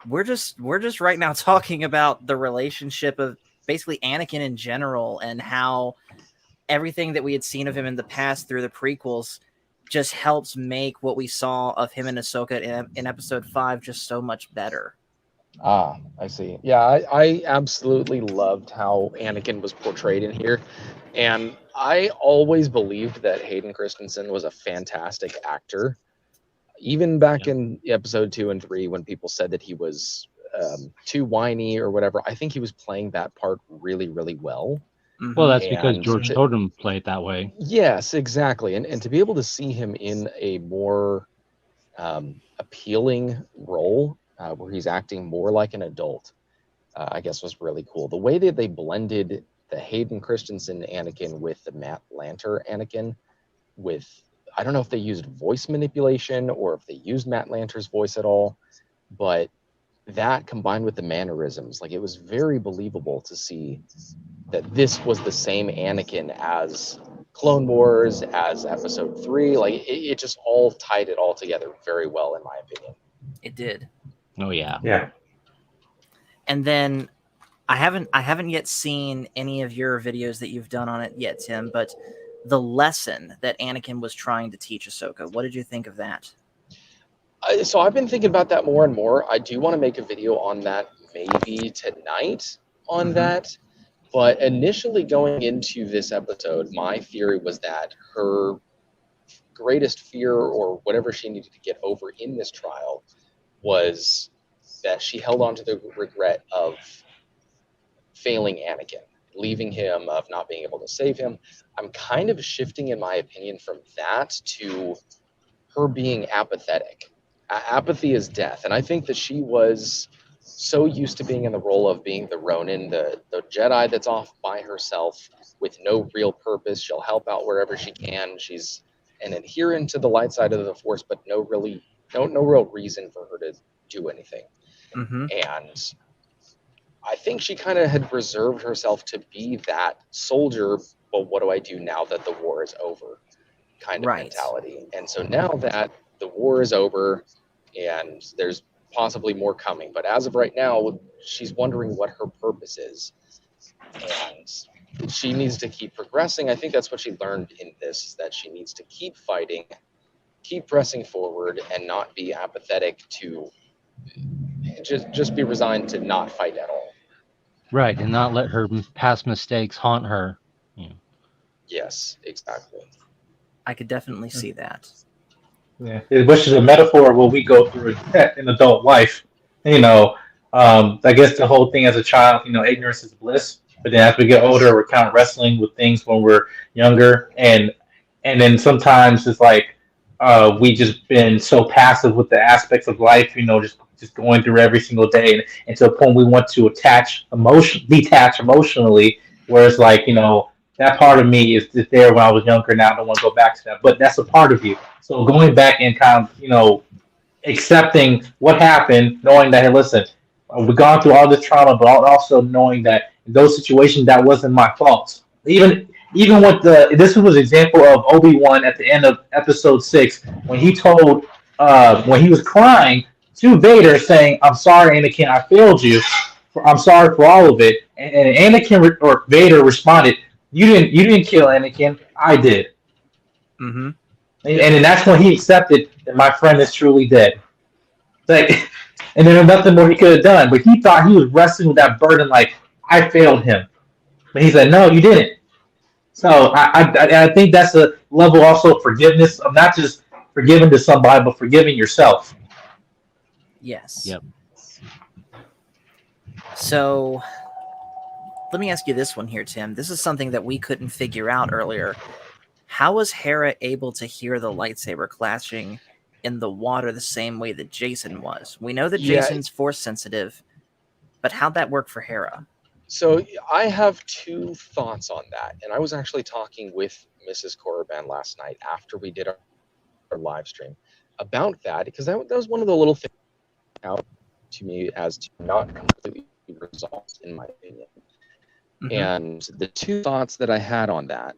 We're just right now talking about the relationship of basically Anakin in general and how everything that we had seen of him in the past through the prequels just helps make what we saw of him and Ahsoka in episode 5 just so much better. Ah, I see. Yeah, I absolutely loved how Anakin was portrayed in here. And I always believed that Hayden Christensen was a fantastic actor. Even back in episode 2 and 3, when people said that he was too whiny or whatever, I think he was playing that part really, really well. Well, that's because George Totem played that way. Yes, exactly. And to be able to see him in a more appealing role where he's acting more like an adult, I guess was really cool. The way that they blended the Hayden Christensen Anakin with the Matt Lanter Anakin with, I don't know if they used voice manipulation or if they used Matt Lanter's voice at all, but that combined with the mannerisms, like it was very believable to see that this was the same Anakin as Clone Wars, as episode 3. Like it just all tied it all together very well, in my opinion. It did. Oh yeah. Yeah. And then I haven't yet seen any of your videos that you've done on it yet, Tim, but the lesson that Anakin was trying to teach Ahsoka, what did you think of that? So I've been thinking about that more and more. I do want to make a video on that maybe tonight on that. But initially going into this episode, my theory was that her greatest fear or whatever she needed to get over in this trial was that she held on to the regret of failing Anakin, leaving him, of not being able to save him. I'm kind of shifting, in my opinion, from that to her being apathetic. Apathy is death. And I think that she was so used to being in the role of being the Ronin, the Jedi that's off by herself with no real purpose. She'll help out wherever she can. She's an adherent to the light side of the Force, but no real reason for her to do anything. And I think she kind of had reserved herself to be that soldier, but what do I do now that the war is over kind of mentality. And so now that the war is over and there's possibly more coming, but as of right now, she's wondering what her purpose is. and she needs to keep progressing. I think that's what she learned in this, is that she needs to keep fighting, keep pressing forward, and not be apathetic to just be resigned to not fight at all. Right, and not let her past mistakes haunt her. Yes, exactly. I could definitely see that. Yeah, which is a metaphor of what we go through in adult life. You know, I guess the whole thing as a child, ignorance is bliss. But then as we get older, we're kind of wrestling with things when we're younger, and then sometimes it's like we just been so passive with the aspects of life, just going through every single day, and to a point we want to detach emotionally, where it's like that part of me is just there when I was younger. Now I don't want to go back to that, but that's a part of you. So going back and kind of accepting what happened, knowing that, hey, listen, we've gone through all this trauma, but also knowing that in those situations that wasn't my fault. Even with this was an example of Obi-Wan at the end of Episode 6 when he told when he was crying to Vader saying, "I'm sorry, Anakin, I failed you. I'm sorry for all of it." And Anakin or Vader responded, "You didn't kill Anakin. I did." Mm-hmm. And then that's when he accepted that my friend is truly dead. Like, and there was nothing more he could have done. But he thought he was wrestling with that burden, like I failed him. But he said, "No, you didn't." So I think that's a level also of forgiveness, of not just forgiving to somebody, but forgiving yourself. Yes. Yep. So let me ask you this one here, Tim. This is something that we couldn't figure out earlier. How was Hera able to hear the lightsaber clashing in the water the same way that Jason was? We know that Jason's force sensitive, but how'd that work for Hera? So I have two thoughts on that, and I was actually talking with Mrs. Korriban last night after we did our live stream about that, because that was one of the little things out to me as to not completely resolved, in my opinion. Mm-hmm. And the two thoughts that I had on that,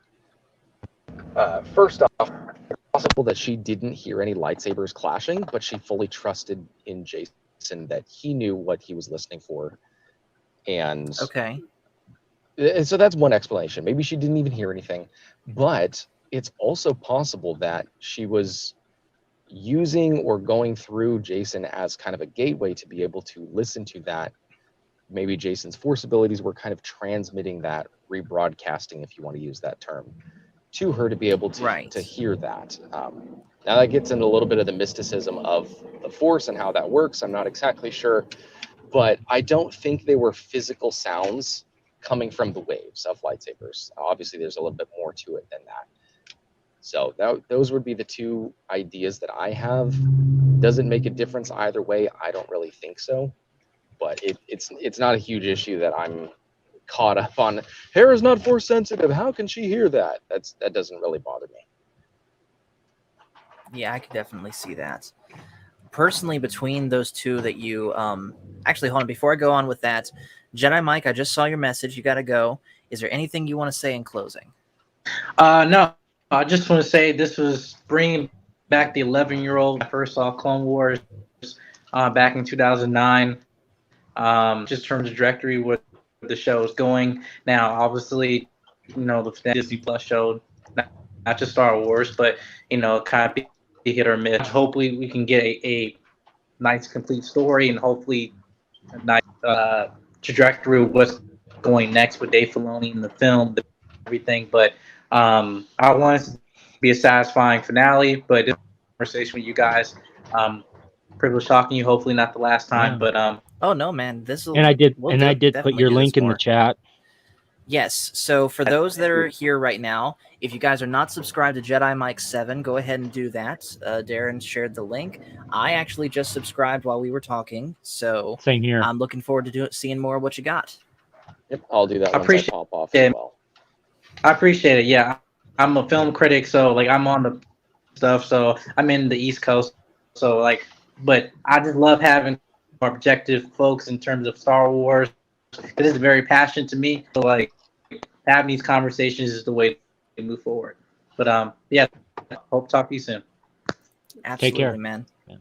first off, it's possible that she didn't hear any lightsabers clashing, but she fully trusted in Jason that he knew what he was listening for. And Okay. so that's one explanation. Maybe she didn't even hear anything, but it's also possible that she was using or going through Jason as kind of a gateway to be able to listen to that. Maybe Jason's force abilities were kind of transmitting that, rebroadcasting, if you want to use that term, to her to be able to hear that. Now that gets into a little bit of the mysticism of the force and how that works. I'm not exactly sure, but I don't think they were physical sounds coming from the waves of lightsabers. Obviously, there's a little bit more to it than that. So those would be the two ideas that I have. Does it make a difference either way? I don't really think so, but it's not a huge issue that I'm caught up on. Hera's not force sensitive. How can she hear that? That doesn't really bother me. Yeah, I could definitely see that. Personally, between those two that you actually, hold on, before I go on with that, Jedi Mike, I just saw your message. You got to go. Is there anything you want to say in closing? No, I just want to say this was bringing back the 11-year-old I first saw Clone Wars back in 2009. Just in terms of trajectory, where the show is going now. Obviously, the Disney Plus show, not just Star Wars, but kind of be hit or miss. Hopefully, we can get a nice complete story, and hopefully a nice trajectory of what's going next with Dave Filoni in the film, everything. But I want it to be a satisfying finale. But this conversation with you guys, privileged talking to you. Hopefully, not the last time. Yeah. But Oh no, man! This will. And I did put definitely your do this link in the more. chat. Yes. So for those that are here right now, if you guys are not subscribed to Jedi Mike 7, go ahead and do that. Darren shared the link. I actually just subscribed while we were talking, so Same here. I'm looking forward to seeing more of what you got. Yep, I'll do that once I pop off as well. I appreciate it. Yeah, I'm a film critic, so I'm on the stuff. So I'm in the East Coast, so but I just love having more objective folks in terms of Star Wars. This is very passionate to me. So having these conversations is the way to move forward. But yeah, hope to talk to you soon. Absolutely, Take care, man. Yeah.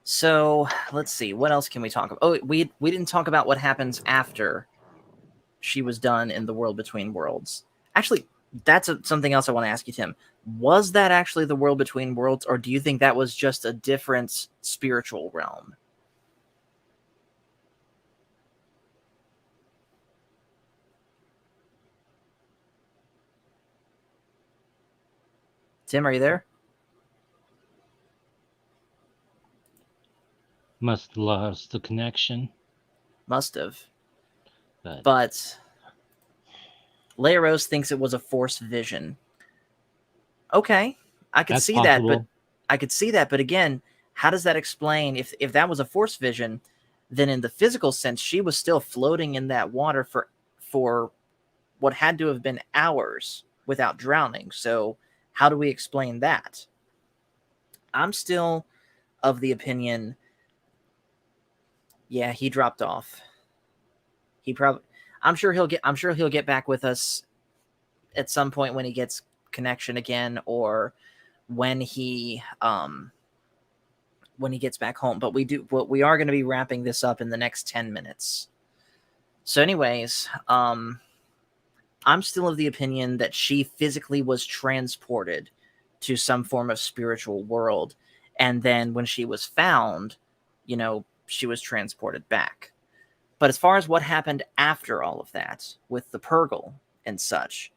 So let's see, what else can we talk about? Oh, we didn't talk about what happens after she was done in the World Between Worlds. Actually, that's something else I want to ask you, Tim. Was that actually the World Between Worlds, or do you think that was just a different spiritual realm? Tim, are you there? Must have lost the connection. Must have. But But Leia Rose thinks it was a Force vision. Okay, I could that's see that, but possible. again, how does that explain if that was a Force vision? Then in the physical sense, she was still floating in that water for what had to have been hours without drowning. So how do we explain that? I'm still of the opinion, yeah, he dropped off. He probably, I'm sure he'll get back with us at some point when he gets connection again, or when he gets back home. But we are going to be wrapping this up in the next 10 minutes. So anyways, I'm still of the opinion that she physically was transported to some form of spiritual world, and then when she was found, she was transported back. But as far as what happened after all of that with the Purgle and such,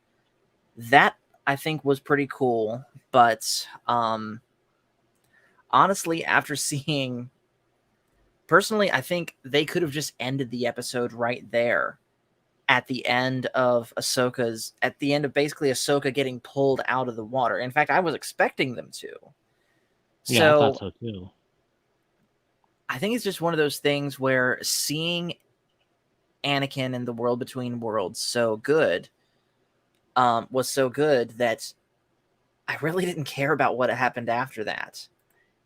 that I think was pretty cool. But honestly, after seeing, personally, I think they could have just ended the episode right there at the end of basically Ahsoka getting pulled out of the water. In fact, I was expecting them to. yeah, I thought So so too. I think it's just one of those things where seeing Anakin in the World Between Worlds was so good that I really didn't care about what happened after that.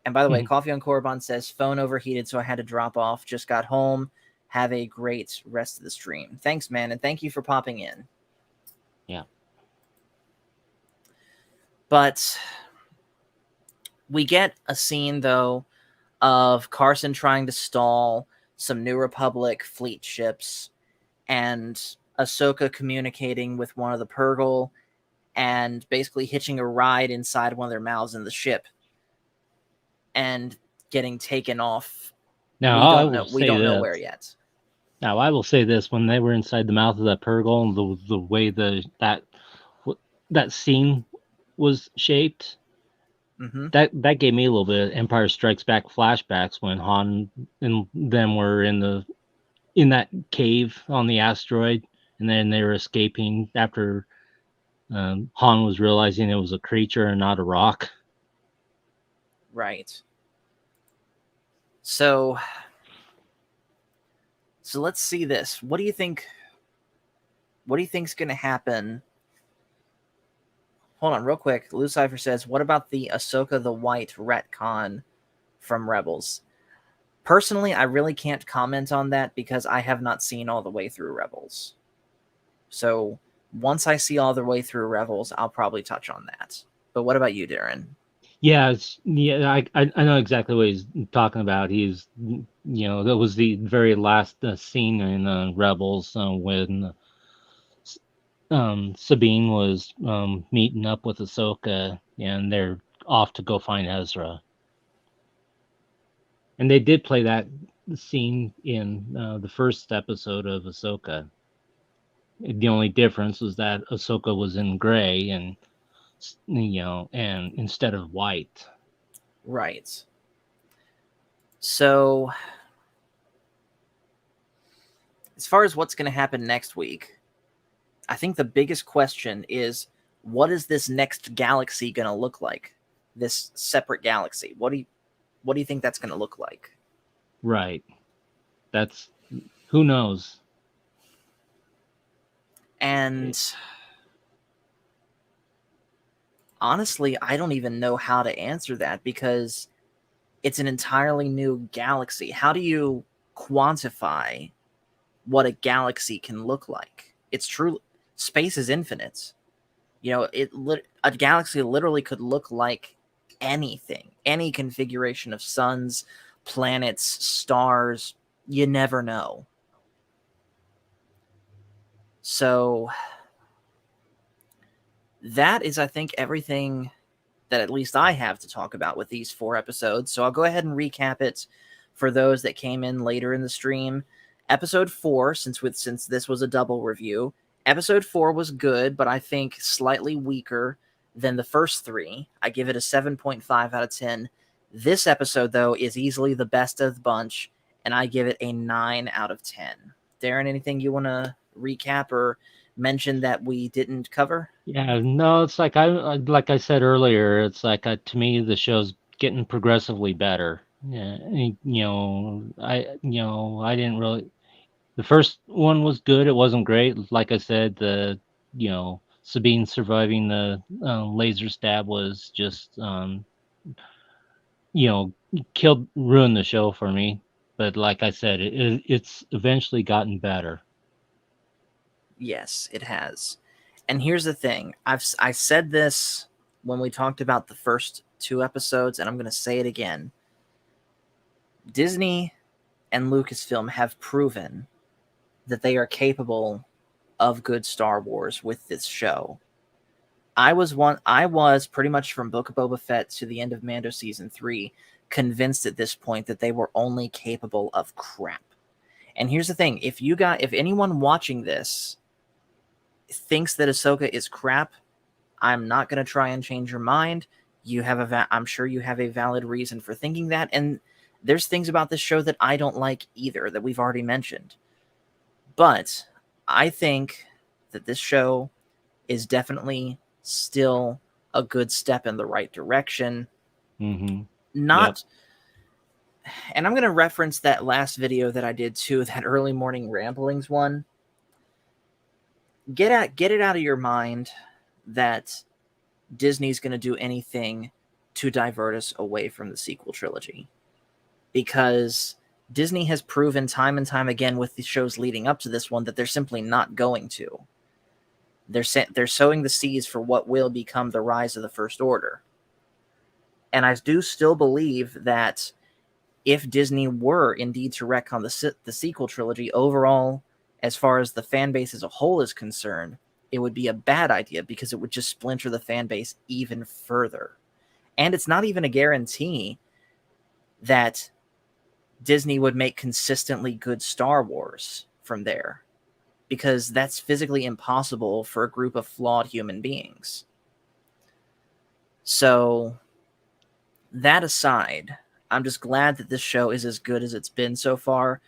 And by the way, Coffee on Korriban says, phone overheated, so I had to drop off. Just got home. Have a great rest of the stream. Thanks, man, and thank you for popping in. Yeah. But we get a scene, though, of Carson trying to stall some New Republic fleet ships, and Ahsoka communicating with one of the Purgle and basically hitching a ride inside one of their mouths in the ship and getting taken off. Now We don't know where yet. Now I will say this: when they were inside the mouth of that Purgle, the way that scene was shaped, that gave me a little bit of Empire Strikes Back flashbacks when Han and them were in that cave on the asteroid, and then they were escaping after Han was realizing it was a creature and not a rock. Right. So let's see this. What do you think? What do you think's going to happen? Hold on, real quick. Lucifer says, "What about the Ahsoka the White retcon from Rebels?" Personally, I really can't comment on that because I have not seen all the way through Rebels. So once I see all the way through Rebels, I'll probably touch on that. But what about you, Darren? Yeah, I know exactly what he's talking about. He's, that was the very last scene in Rebels when Sabine was meeting up with Ahsoka, and they're off to go find Ezra. And they did play that scene in the first episode of Ahsoka. The only difference was that Ahsoka was in gray and instead of white. Right. So as far as what's going to happen next week, I think the biggest question is, what is this next galaxy going to look like? This separate galaxy. What do you think that's going to look like? Right. That's, who knows? And honestly, I don't even know how to answer that because it's an entirely new galaxy. How do you quantify what a galaxy can look like? It's true. Space is infinite. A galaxy literally could look like anything, any configuration of suns, planets, stars. You never know. So that is, I think, everything that at least I have to talk about with these 4 episodes. So I'll go ahead and recap it for those that came in later in the stream. Episode 4, since this was a double review, episode 4 was good, but I think slightly weaker than the first 3. I give it a 7.5 out of 10. This episode, though, is easily the best of the bunch, and I give it a 9 out of 10. Darren, anything you want to recap or mention that we didn't cover? Yeah, no, it's like like I said earlier, it's like to me the show's getting progressively better. Yeah, I didn't really. The first one was good. It wasn't great. Like I said, Sabine surviving the laser stab was just ruined the show for me. But like I said, it's eventually gotten better. Yes, it has. And here's the thing. I said this when we talked about the first 2 episodes, and I'm going to say it again. Disney and Lucasfilm have proven that they are capable of good Star Wars with this show. I was pretty much from Book of Boba Fett to the end of Mando Season 3 convinced at this point that they were only capable of crap. And here's the thing. If anyone watching this thinks that Ahsoka is crap, I'm not going to try and change your mind. I'm sure you have a valid reason for thinking that, and there's things about this show that I don't like either that we've already mentioned. But I think that this show is definitely still a good step in the right direction. Mm-hmm. And I'm going to reference that last video that I did too, that early morning ramblings one. Get it out of your mind that Disney's going to do anything to divert us away from the sequel trilogy, because Disney has proven time and time again with the shows leading up to this one that they're simply not going to. They're sowing the seeds for what will become the rise of the First Order. And I do still believe that if Disney were indeed to retcon the sequel trilogy overall, as far as the fan base as a whole is concerned, it would be a bad idea because it would just splinter the fan base even further. And it's not even a guarantee that Disney would make consistently good Star Wars from there, because that's physically impossible for a group of flawed human beings. So, that aside, I'm just glad that this show is as good as it's been so far.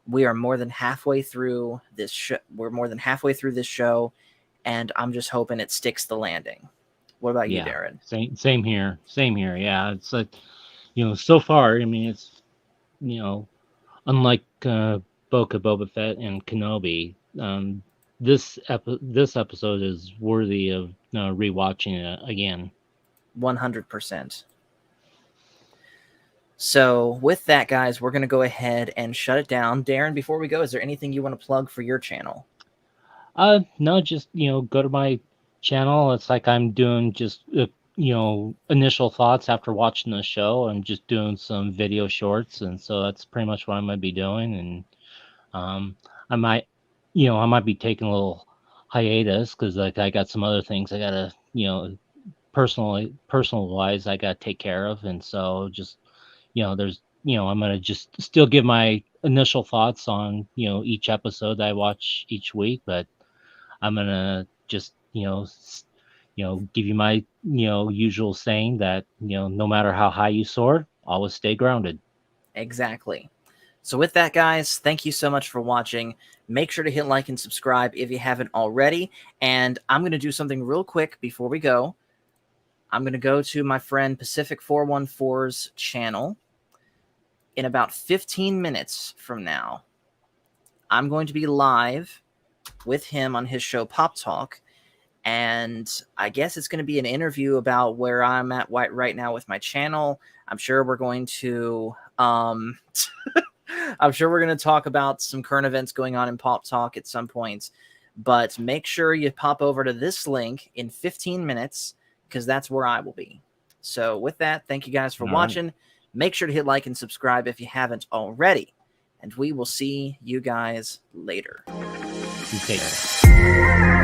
We are more than halfway through this show. And I'm just hoping it sticks the landing. What about you, Darren? Same here. Yeah, it's like, so far, I mean, it's, unlike Boba Fett and Kenobi, this episode is worthy of rewatching it again. 100%. So with that, guys, we're going to go ahead and shut it down. Darren, before we go, is there anything you want to plug for your channel? No, just, go to my channel. It's like I'm doing just, initial thoughts after watching the show. I'm just doing some video shorts. And so that's pretty much what I'm going to be doing. And I might be taking a little hiatus because like I got some other things I got to, personal wise, I got to take care of. And so just, there's, I'm going to just still give my initial thoughts on, each episode that I watch each week, but I'm going to just, give you my, usual saying that, no matter how high you soar, always stay grounded. Exactly. So with that, guys, thank you so much for watching. Make sure to hit like and subscribe if you haven't already. And I'm going to do something real quick before we go. I'm going to go to my friend Pacific 414's channel. In about 15 minutes from now, I'm going to be live with him on his show Pop Talk, and I guess it's going to be an interview about where I'm at right now with my channel. I'm sure we're going to I'm sure we're going to talk about some current events going on in Pop Talk at some point, but make sure you pop over to this link in 15 minutes because that's where I will be. So with that, thank you guys for watching. Make sure to hit like and subscribe if you haven't already, and we will see you guys later. You take care.